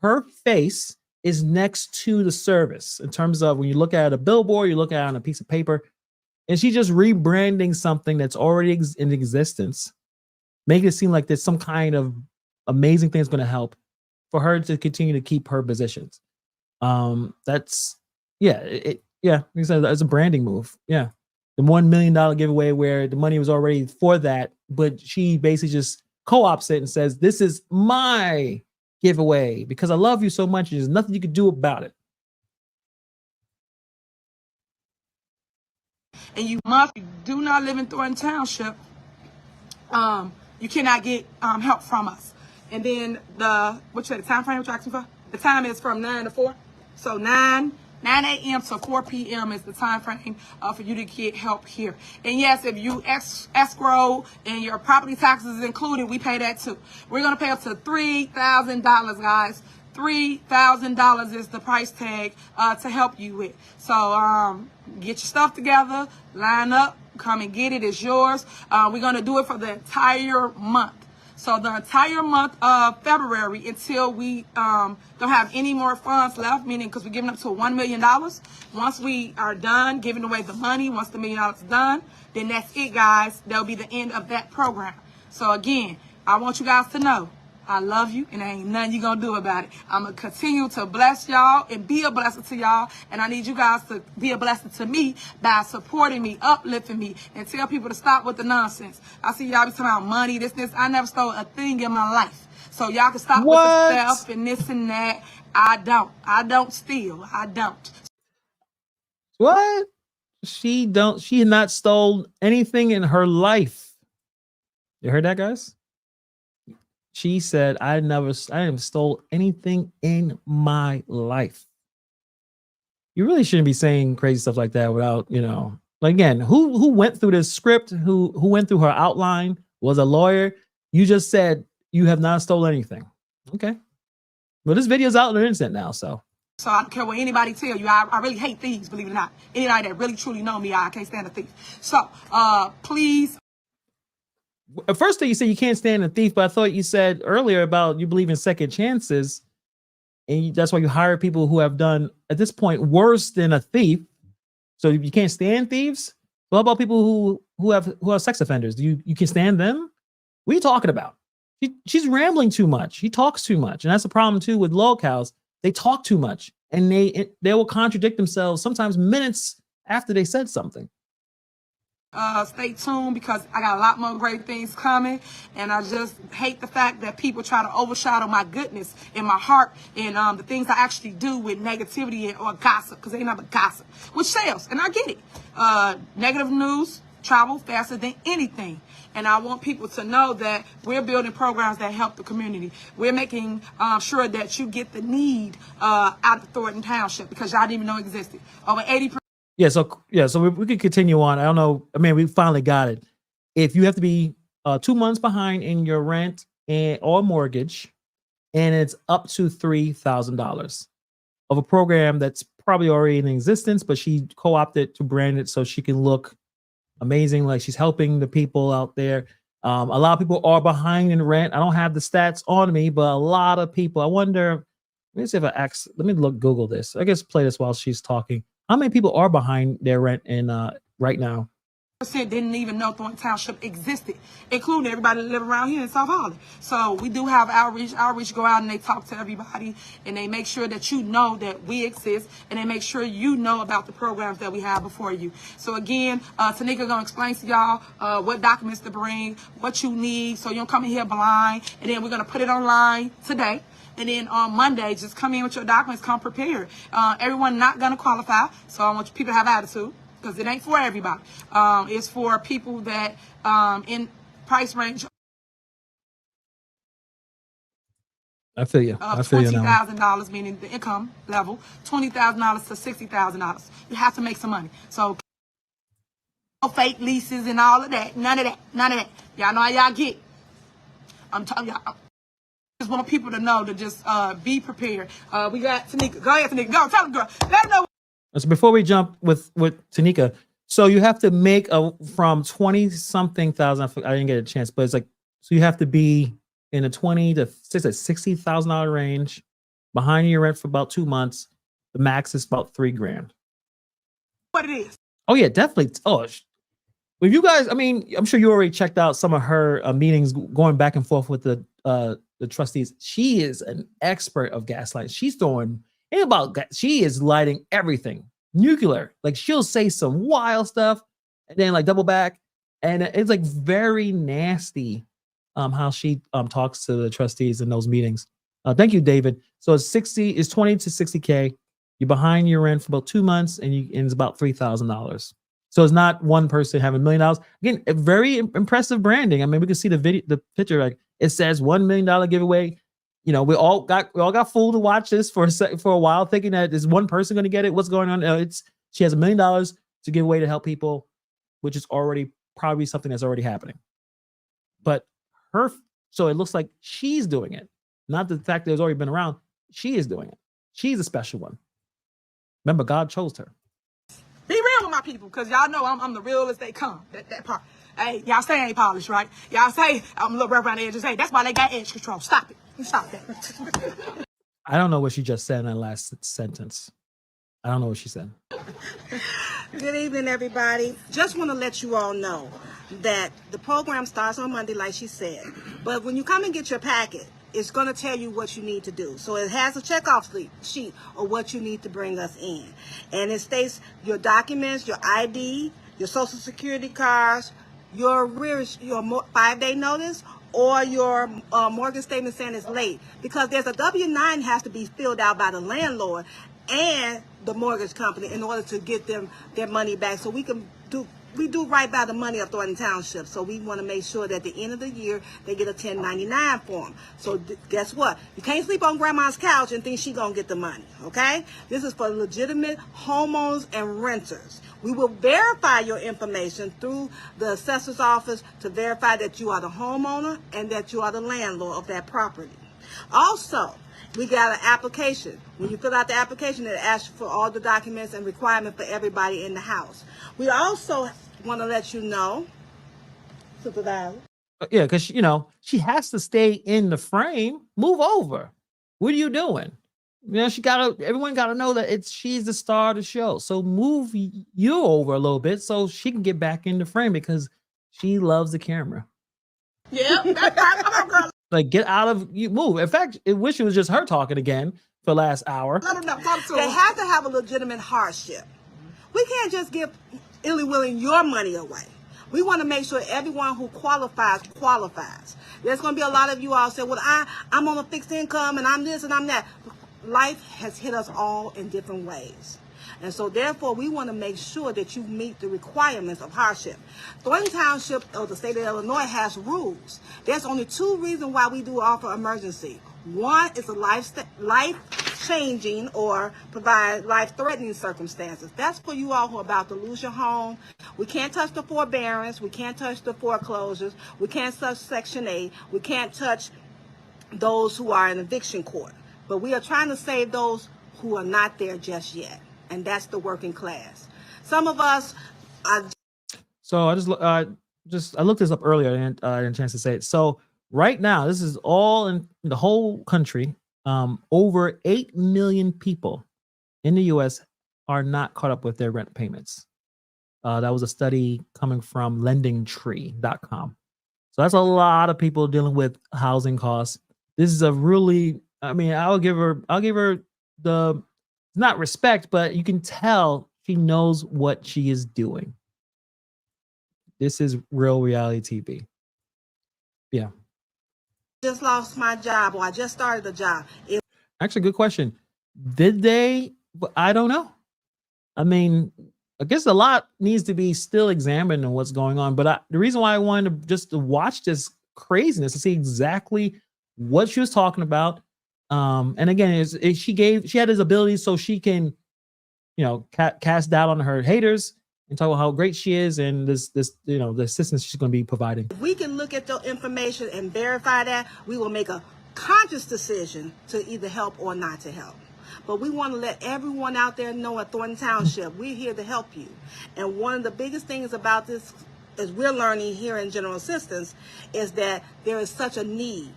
her face is next to the service in terms of when you look at a billboard, you look at it on a piece of paper, and she's just rebranding something that's already in existence, making it seem like there's some kind of amazing thing that's going to help for her to continue to keep her positions. That's like I said, it's a branding move. Yeah. The $1 million giveaway where the money was already for that, but she basically just co-ops it and says, this is my giveaway because I love you so much. There's nothing you can do about it. And you do not live in Thornton Township, you cannot get help from us. And then the time frame what you're asking for? The time is from 9 to 4. So 9 a.m. to 4 p.m. is the time frame for you to get help here. And yes, if you escrow and your property taxes is included, we pay that too. We're going to pay up to $3,000, guys. $3,000 is the price tag to help you with. So get your stuff together, line up, come and get it. It's yours. We're going to do it for the entire month. So the entire month of February until we don't have any more funds left, meaning because we're giving up to $1 million. Once we are done giving away the money, once the $1 million is done, then that's it, guys. That'll be the end of that program. So again, I want you guys to know I love you and there ain't nothing you gonna do about it. I'm gonna continue to bless y'all and be a blessing to y'all. And I need you guys to be a blessing to me by supporting me, uplifting me, and tell people to stop with the nonsense. I see y'all be talking about money, this. I never stole a thing in my life. So y'all can stop with the stuff and this and that. I don't steal. I don't. What? She had not stole anything in her life. You heard that, guys? She said, I never stole anything in my life. You really shouldn't be saying crazy stuff like that without, like again, who went through this script, who went through her outline, was a lawyer. You just said you have not stolen anything. Okay. Well, this video's out on the internet now, so. So I don't care what anybody tell you. I really hate thieves, believe it or not. Anybody that really truly know me, I can't stand a thief. So please. At first you said you can't stand a thief, but I thought you said earlier about you believe in second chances, and that's why you hire people who have done at this point worse than a thief. So you can't stand thieves. What about people who are sex offenders? You can stand them? What are you talking about? She's rambling too much. He talks too much, and that's the problem too with locals. They talk too much, and they will contradict themselves sometimes minutes after they said something. Stay tuned because I got a lot more great things coming, and I just hate the fact that people try to overshadow my goodness in my heart and the things I actually do with negativity or gossip, because they ain't nothing but gossip, which sells, and I get it. Negative news travel faster than anything, and I want people to know that we're building programs that help the community. We're making sure that you get the need out of Thornton Township because y'all didn't even know existed. Over 80%. Yeah, so we could continue on. I don't know. I mean, we finally got it. If you have to be 2 months behind in your rent or mortgage, and it's up to $3,000 of a program that's probably already in existence, but she co-opted to brand it so she can look amazing, like she's helping the people out there. A lot of people are behind in rent. I don't have the stats on me, but a lot of people. I wonder. Let me see if let me Google this. I guess play this while she's talking. How many people are behind their rent in right now? didn't even know Thornton Township existed, including everybody that live around here in South Holland. So we do have outreach. Outreach go out and they talk to everybody, and they make sure that you know that we exist, and they make sure you know about the programs that we have before you. So again, Tanika gonna explain to y'all what documents to bring, what you need, so you don't come in here blind. And then we're gonna put it online today. And then on Monday, just come in with your documents, come prepared. Everyone not gonna qualify, so I want people to have attitude, because it ain't for everybody. It's for people that in price range I feel you. I of feel you now. $20,000, meaning the income level, $20,000 to $60,000. You have to make some money. So no fake leases and all of that. None of that. None of that. Y'all know how y'all get. I'm telling y'all. I just want people to know to just be prepared. We got Tanika. Go ahead, Tanika. Go. Tell them, girl. Let them know. So before we jump with Tanika, so you have to make from 20 something thousand. I didn't get a chance, but it's like, so you have to be in a 20 to $60,000 range, behind your rent for about 2 months. The max is about $3,000. What it is. Oh yeah, definitely. Oh, if you guys, I mean, I'm sure you already checked out some of her meetings going back and forth with the trustees. She is an expert of gaslighting. She's throwing she is lighting everything nuclear. Like, she'll say some wild stuff and then like double back, and it's like very nasty how she talks to the trustees in those meetings. Thank you, David. So it's 20 to 60K. You're behind your rent for about 2 months, and it's about $3,000. So it's not one person having $1 million. Again, a very impressive branding. I mean, we can see the picture. Like, it says $1 million giveaway. You know, we all got fooled to watch this for a while, thinking that is one person going to get it. What's going on? She has $1 million to give away to help people, which is already probably something that's already happening. But so it looks like she's doing it, not the fact that it's already been around. She is doing it. She's a special one. Remember, God chose her. Be real with my people, because y'all know I'm the real as they come. That part. Hey, y'all say I ain't polished, right? Y'all say I'm a little rough around the edges. Hey, that's why they got edge control. Stop it. Stop that. I don't know what she just said in that last sentence. I don't know what she said. Good evening, everybody. Just want to let you all know that the program starts on Monday, like she said. But when you come and get your packet, it's going to tell you what you need to do. So it has a checkoff sheet of what you need to bring us in. And it states your documents, your ID, your social security cards, your 5-day notice, or your mortgage statement saying it's late. Because there's a W-9 has to be filled out by the landlord and the mortgage company in order to get them their money back. So we do right by the money of Thornton Township. So we want to make sure that at the end of the year, they get a 1099 form. So guess what? You can't sleep on grandma's couch and think she's going to get the money, okay? This is for legitimate homeowners and renters. We will verify your information through the assessor's office to verify that you are the homeowner and that you are the landlord of that property. Also, we got an application. When you fill out the application, it asks you for all the documents and requirements for everybody in the house. We also want to let you know, Supervisor. Yeah, because she has to stay in the frame. Move over. What are you doing? Everyone gotta know that she's the star of the show. So move you over a little bit so she can get back in the frame, because she loves the camera. Yeah, that's right. Come on, girl. Like, get out of you. Move. In fact, I wish it was just her talking again for the last hour. Let them know. Talk to They them. have to have a legitimate hardship. We can't just give illy-willing your money away. We want to make sure everyone who qualifies. There's going to be a lot of you all say, well, I'm on a fixed income and I'm this and I'm that. Life has hit us all in different ways. And so therefore, we want to make sure that you meet the requirements of hardship. Thornton Township of the state of Illinois has rules. There's only 2 reasons why we do offer emergency. One is a life-changing or provide life-threatening circumstances. That's for you all who are about to lose your home. We can't touch the forbearance. We can't touch the foreclosures. We can't touch Section 8. We can't touch those who are in eviction court. But we are trying to save those who are not there just yet. And that's the working class. Some of us are. So I looked this up earlier and I didn't chance to say it. So right now, this is all in the whole country. Over 8 million people in the U.S. are not caught up with their rent payments. That was a study coming from lendingtree.com. So that's a lot of people dealing with housing costs. This is a really, I mean, I'll give her the, not respect, but you can tell she knows what she is doing. This is real reality TV. Yeah. Just lost my job, or I just started a job. Actually, good question. Did they? I don't know. I mean, I guess a lot needs to be still examined on what's going on. But the reason why I wanted to just to watch this craziness to see exactly what she was talking about. And again, she had his abilities so she can, cast doubt on her haters and talk about how great she is and this, the assistance she's going to be providing. If we can look at the information and verify that, we will make a conscious decision to either help or not to help. But we want to let everyone out there know at Thornton Township, we're here to help you. And one of the biggest things about this, as we're learning here in General Assistance, is that there is such a need.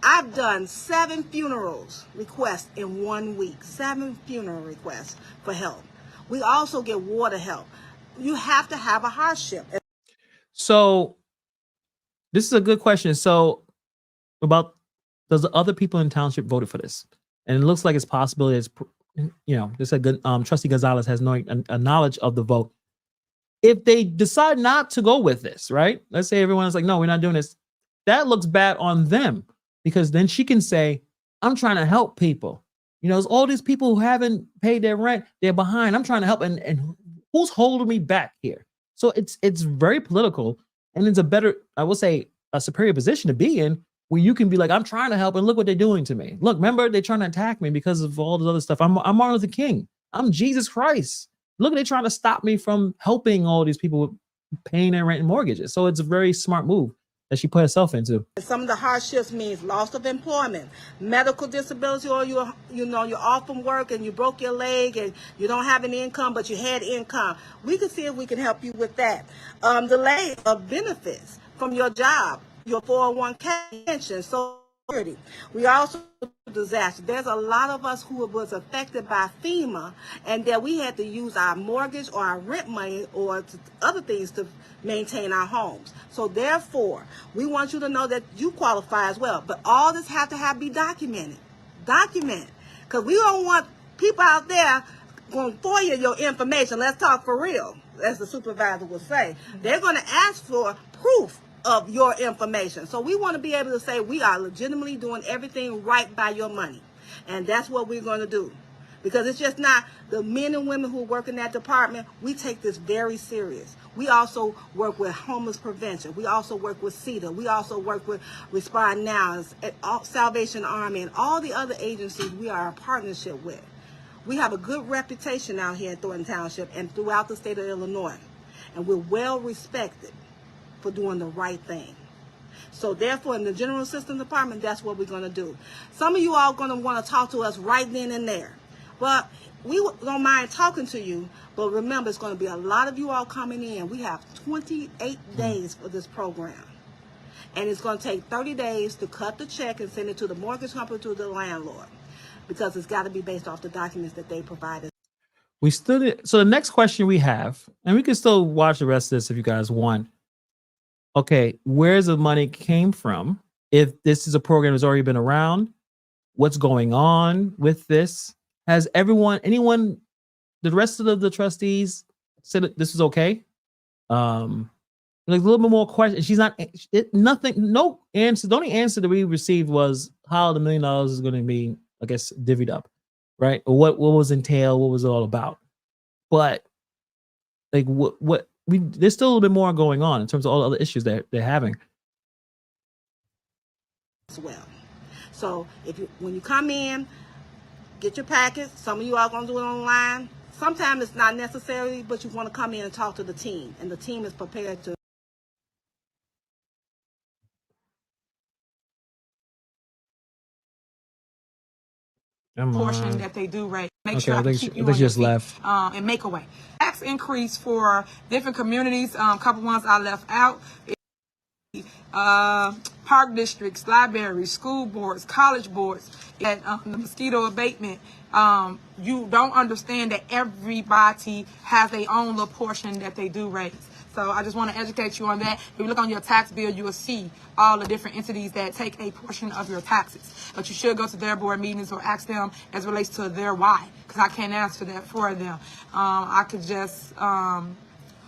I've done 7 funerals requests in 1 week, 7 funeral requests for help. We also get water help. You have to have a hardship. So this is a good question. So about, does the other people in Township voted for this? And it looks like it's possible. It's, they said Trustee Gonzalez has a knowledge of the vote. If they decide not to go with this, right? Let's say everyone's like, no, we're not doing this. That looks bad on them, because then she can say, I'm trying to help people. There's all these people who haven't paid their rent. They're behind. I'm trying to help. And who's holding me back here? So it's very political, and it's a better, I will say, a superior position to be in, where you can be like, I'm trying to help, and look what they're doing to me. Look, remember, they're trying to attack me because of all this other stuff. I'm Martin Luther King. I'm Jesus Christ. Look, they're trying to stop me from helping all these people with paying their rent and mortgages. So it's a very smart move that she put herself into. Some of the hardships means loss of employment, medical disability, or you're off from work and you broke your leg and you don't have any income, but you had income. We can see if we can help you with that. Delay of benefits from your job, your 401k pension, Social Security. We also disaster. There's a lot of us who was affected by FEMA, and that we had to use our mortgage or our rent money or other things to maintain our homes. So therefore, we want you to know that you qualify as well. But all this have to be documented. Document. Because we don't want people out there going to FOIA your information. Let's talk for real, as the supervisor would say. They're going to ask for proof of your information. So we want to be able to say we are legitimately doing everything right by your money. And that's what we're going to do. Because it's just not the men and women who work in that department. We take this very serious. We also work with homeless prevention. We also work with CETA. We also work with Respond Now, Salvation Army, and all the other agencies we are a partnership with. We have a good reputation out here at Thornton Township and throughout the state of Illinois. And we're well respected for doing the right thing. So therefore, in the General Assistance Department, that's what we're going to do. Some of you all going to want to talk to us right then and there. Well, we don't mind talking to you, but remember, it's going to be a lot of you all coming in. We have 28 days for this program. And it's going to take 30 days to cut the check and send it to the mortgage company, to the landlord, because it's got to be based off the documents that they provided. So the next question we have, and we can still watch the rest of this if you guys want. Okay, where's the money came from? If this is a program that's already been around, what's going on with this? Has anyone, the rest of the trustees said that this is okay? Like a little bit more question. She's not, nothing, no answer. The only answer that we received was how the $1 million is going to be, I guess, divvied up, right? Or what was entailed, what was it all about? But like there's still a little bit more going on in terms of all the other issues that they're having as well. So when you come in, get your packets. Some of you are going to do it online. Sometimes it's not necessary, but you want to come in and talk to the team, and the team is prepared to. Portion that they do right. Make sure I think keep she just left. And make a way. Tax increase for different communities. Couple ones I left out. park districts, libraries, school boards, college boards, at the mosquito abatement. You don't understand that everybody has their own little portion that they do raise. So I just want to educate you on that. If you look on your tax bill, you will see all the different entities that take a portion of your taxes. But you should go to their board meetings or ask them as relates to their why, because I can't answer that for them. I could just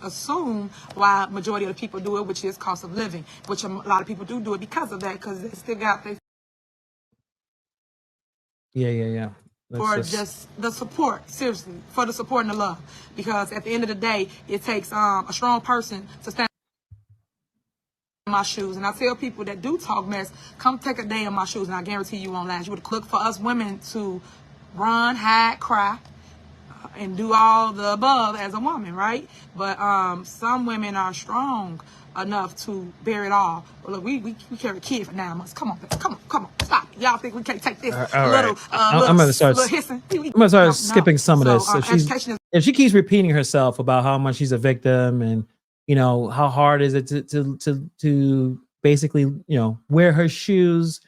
assume why majority of the people do it, which is cost of living, which a lot of people do it because of that, because they still got their Yeah. for just the support, seriously, for the support and the love. Because at the end of the day, it takes a strong person to stand in my shoes. And I tell people that do talk mess, come take a day in my shoes, and I guarantee you won't last. You would look for us women to run, hide, cry, and do all the above as a woman, right? But some women are strong enough to bear it all. Well, look, we carry a kid for 9 months. Come on, stop. Y'all think we can't take this little, I'm gonna start. little hissing? I'm gonna start skipping some of this. Education is If she keeps repeating herself about how much she's a victim and how hard is it to basically wear her shoes.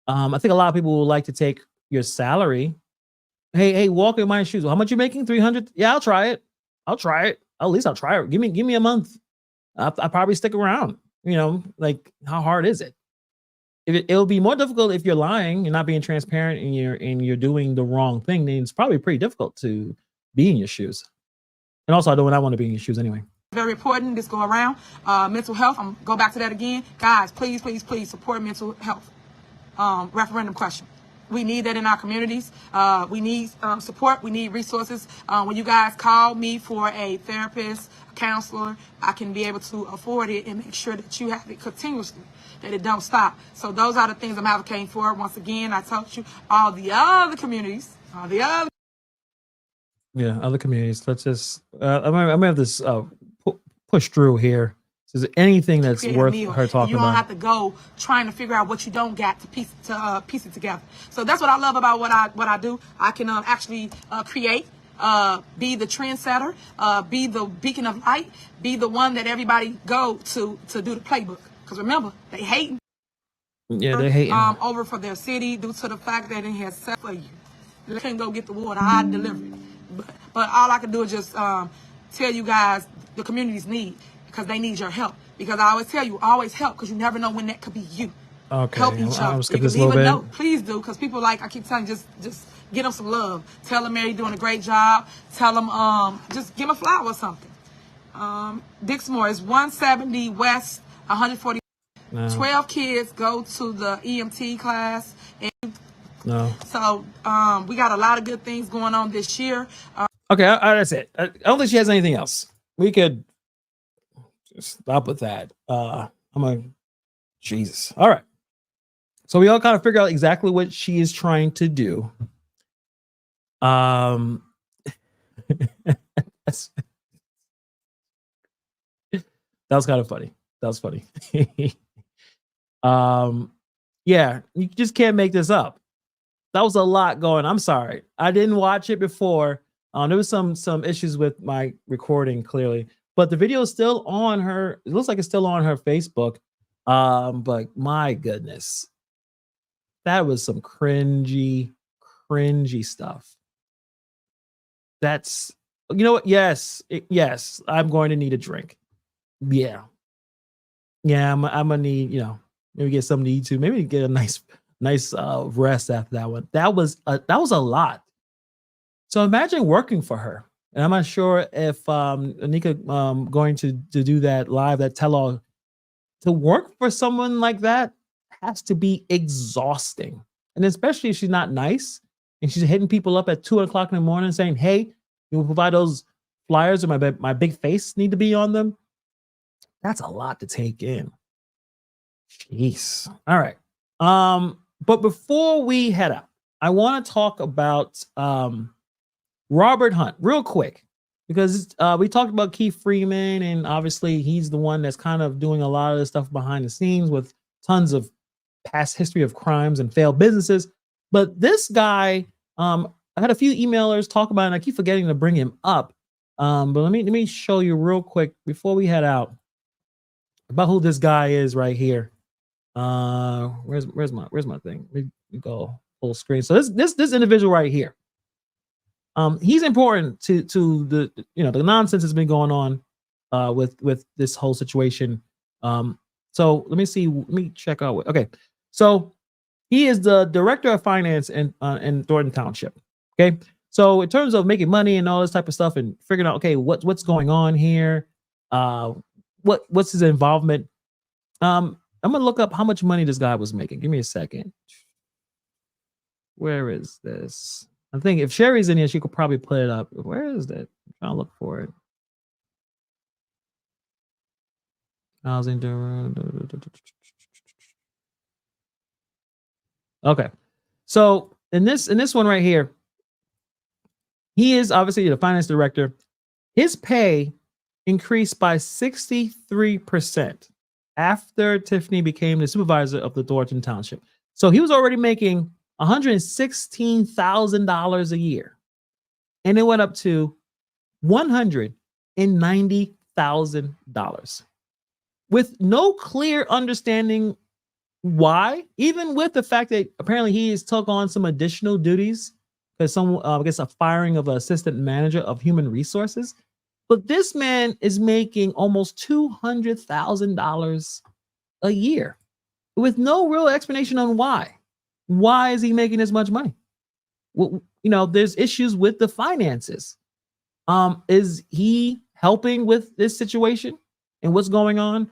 I think a lot of people would like to take your salary. Hey, walk in my shoes. How much you making? 300? Yeah, I'll try it. At least I'll try it. Give me a month. I'll probably stick around. Like, how hard is it? It'll be more difficult if you're lying, you're not being transparent, and you're doing the wrong thing. Then it's probably pretty difficult to be in your shoes. And also, I want to be in your shoes anyway. very important this go around. Mental health. I'm go back to that again, guys. Please support mental health. Referendum question. We need that in our communities. We need support. We need resources. When you guys call me for a therapist, a counselor, I can be able to afford it and make sure that you have it continuously, that it don't stop. So those are the things I'm advocating for. Once again, I told you all the other communities, other communities. Let's just. I'm gonna have this push through here. Is there anything that's worth her talking about? You don't have to go trying to figure out what you don't got to piece it together. So that's what I love about what I do. I can actually create, be the trendsetter, be the beacon of light, be the one that everybody go to do the playbook. Because remember, they hating. Yeah, they hating. Over for their city due to the fact that it has set for you. They can't go get the water. I deliver it. But all I can do is just tell you guys the communities need. Because they need your help. Because I always tell you, always help, because you never know when that could be you. Okay. Help each other. Skip this a little bit. No, please do, because people I keep telling you, just get them some love. Tell them Mary doing a great job. Tell them, just give them a flower or something. Dixmoor is 170 West, 140. No. 12 kids go to the EMT class. No. So we got a lot of good things going on this year. Okay, that's it. I don't think she has anything else. We could stop with that. Jesus. All right. So we all kind of figure out exactly what she is trying to do. That was kind of funny. That was funny. Yeah, you just can't make this up. That was a lot going. I'm sorry. I didn't watch it before. There was some issues with my recording, clearly. But the video is still on her. It looks like it's still on her Facebook. But my goodness, that was some cringy stuff. That's, you know what? Yes, I'm going to need a drink. Yeah, I'm gonna need, maybe get something to eat too. Maybe get a nice rest after that one. That was a lot. So imagine working for her. And I'm not sure if Anika going to do that live, that tell-all. To work for someone like that has to be exhausting. And especially if she's not nice and she's hitting people up at 2 o'clock in the morning saying, hey, you will provide those flyers or my big face need to be on them. That's a lot to take in. Jeez. All right. But before we head out, I want to talk about Robert Hunt real quick, because we talked about Keith Freeman, and obviously he's the one that's kind of doing a lot of the stuff behind the scenes with tons of past history of crimes and failed businesses. But this guy, I had a few emailers talk about it, and I keep forgetting to bring him up. But let me show you real quick before we head out. about who this guy is right here. Where's my thing? Let me go full screen. So this individual right here. He's important to the the nonsense that's been going on with this whole situation. So let me see. Let me check out. Okay, so he is the director of finance in Thornton Township. Okay, so in terms of making money and all this type of stuff and figuring out what's going on here, what's his involvement. I'm gonna look up how much money this guy was making. Give me a second. Where is this? I think if Sherry's in here, she could probably put it up. Where is that? I'm trying to look for it. Housing. Okay, so in this one right here, he is obviously the finance director. His pay increased by 63% after Tiffany became the supervisor of the Thornton Township. So he was already making $116,000 a year, and it went up to $190,000 with no clear understanding why, even with the fact that apparently he has took on some additional duties because I guess a firing of an assistant manager of human resources. But this man is making almost $200,000 a year with no real explanation on why. Why is he making this much money? Well, there's issues with the finances. Is he helping with this situation and what's going on?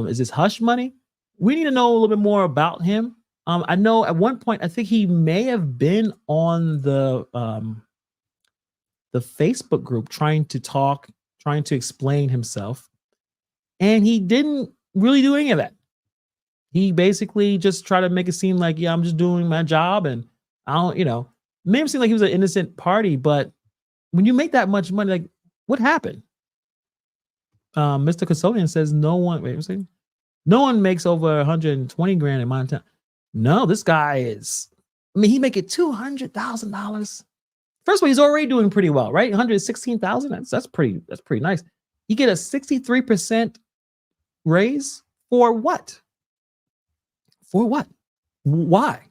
Is this hush money? We need to know a little bit more about him. I know at one point, I think he may have been on the Facebook group trying to explain himself. And he didn't really do any of that. He basically just tried to make it seem like, yeah, I'm just doing my job. And I don't, made him seem like he was an innocent party. But when you make that much money, like what happened? Mr. Custodian says no one makes over 120 grand in Montana. No, this guy is, he making $200,000. First of all, he's already doing pretty well, right? 116,000. That's pretty nice. You get a 63% raise for what? For what? Why?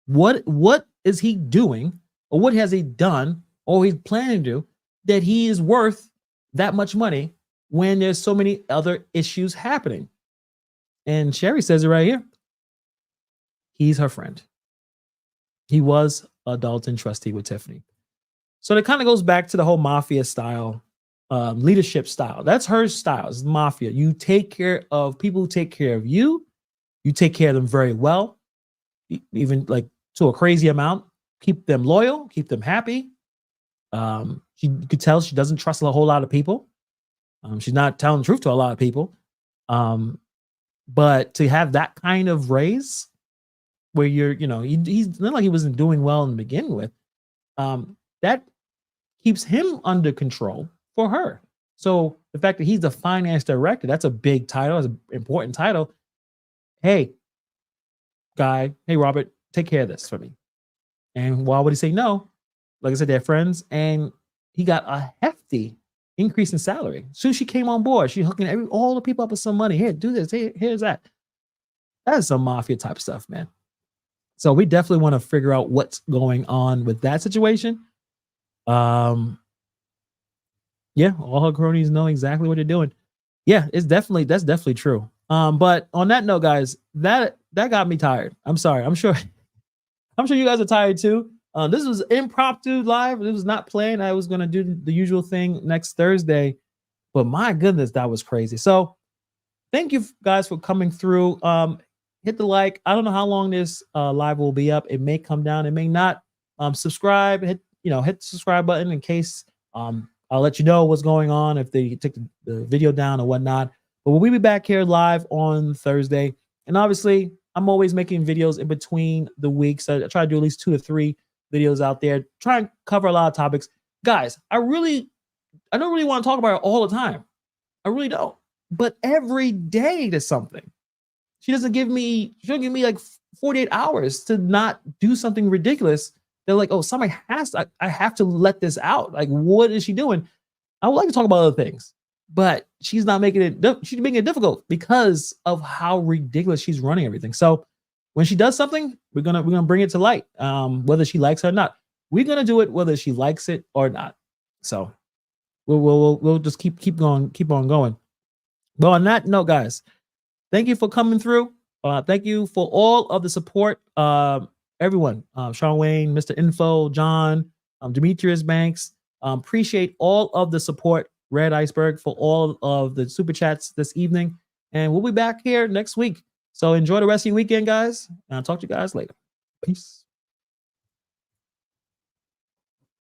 What is he doing, or what has he done, or he's planning to do that he is worth that much money when there's so many other issues happening? And Sherry says it right here. He's her friend. He was a Dalton trustee with Tiffany. So it kind of goes back to the whole mafia style, leadership style. That's her style. It's mafia. You take care of people who take care of you. You take care of them very well, even like to a crazy amount. Keep them loyal. Keep them happy. You could tell she doesn't trust a whole lot of people. She's not telling the truth to a lot of people. But to have that kind of raise where he's not like he wasn't doing well in the beginning with, that keeps him under control for her. So the fact that he's the finance director, that's a big title, that's an important title. Hey, guy, hey, Robert, take care of this for me. And why would he say no? Like I said, they're friends, and he got a hefty increase in salary. As soon as she came on board, she hooking all the people up with some money. Here, do this. Here's that. That's some mafia type stuff, man. So we definitely want to figure out what's going on with that situation. Yeah, all her cronies know exactly what they're doing. Yeah, that's definitely true. But on that note, guys, that got me tired. I'm sorry. I'm sure you guys are tired too. This was impromptu live. This was not planned. I was going to do the usual thing next Thursday, but my goodness, that was crazy. So thank you guys for coming through. Hit the like. I don't know how long this live will be up. It may come down. It may not. Subscribe. Hit the subscribe button in case I'll let you know what's going on if they take the video down or whatnot. But we'll be back here live on Thursday. And obviously, I'm always making videos in between the weeks. I try to do at least 2 to 3 videos out there. Try and cover a lot of topics. Guys, I don't really want to talk about it all the time. I really don't. But every day there's something. She'll give me like 48 hours to not do something ridiculous. They're like, oh, I have to let this out. Like, what is she doing? I would like to talk about other things, but she's not making it. She's making it difficult because of how ridiculous she's running everything. So when she does something, we're gonna bring it to light, whether she likes it or not. We're gonna do it whether she likes it or not. So we'll just keep on going. But on that note, guys, thank you for coming through. Thank you for all of the support. Everyone, Sean Wayne, Mr. Info, John, Demetrius Banks. Appreciate all of the support. Red Iceberg for all of the super chats this evening. And we'll be back here next week. So enjoy the rest of your weekend, guys. And I'll talk to you guys later. Peace.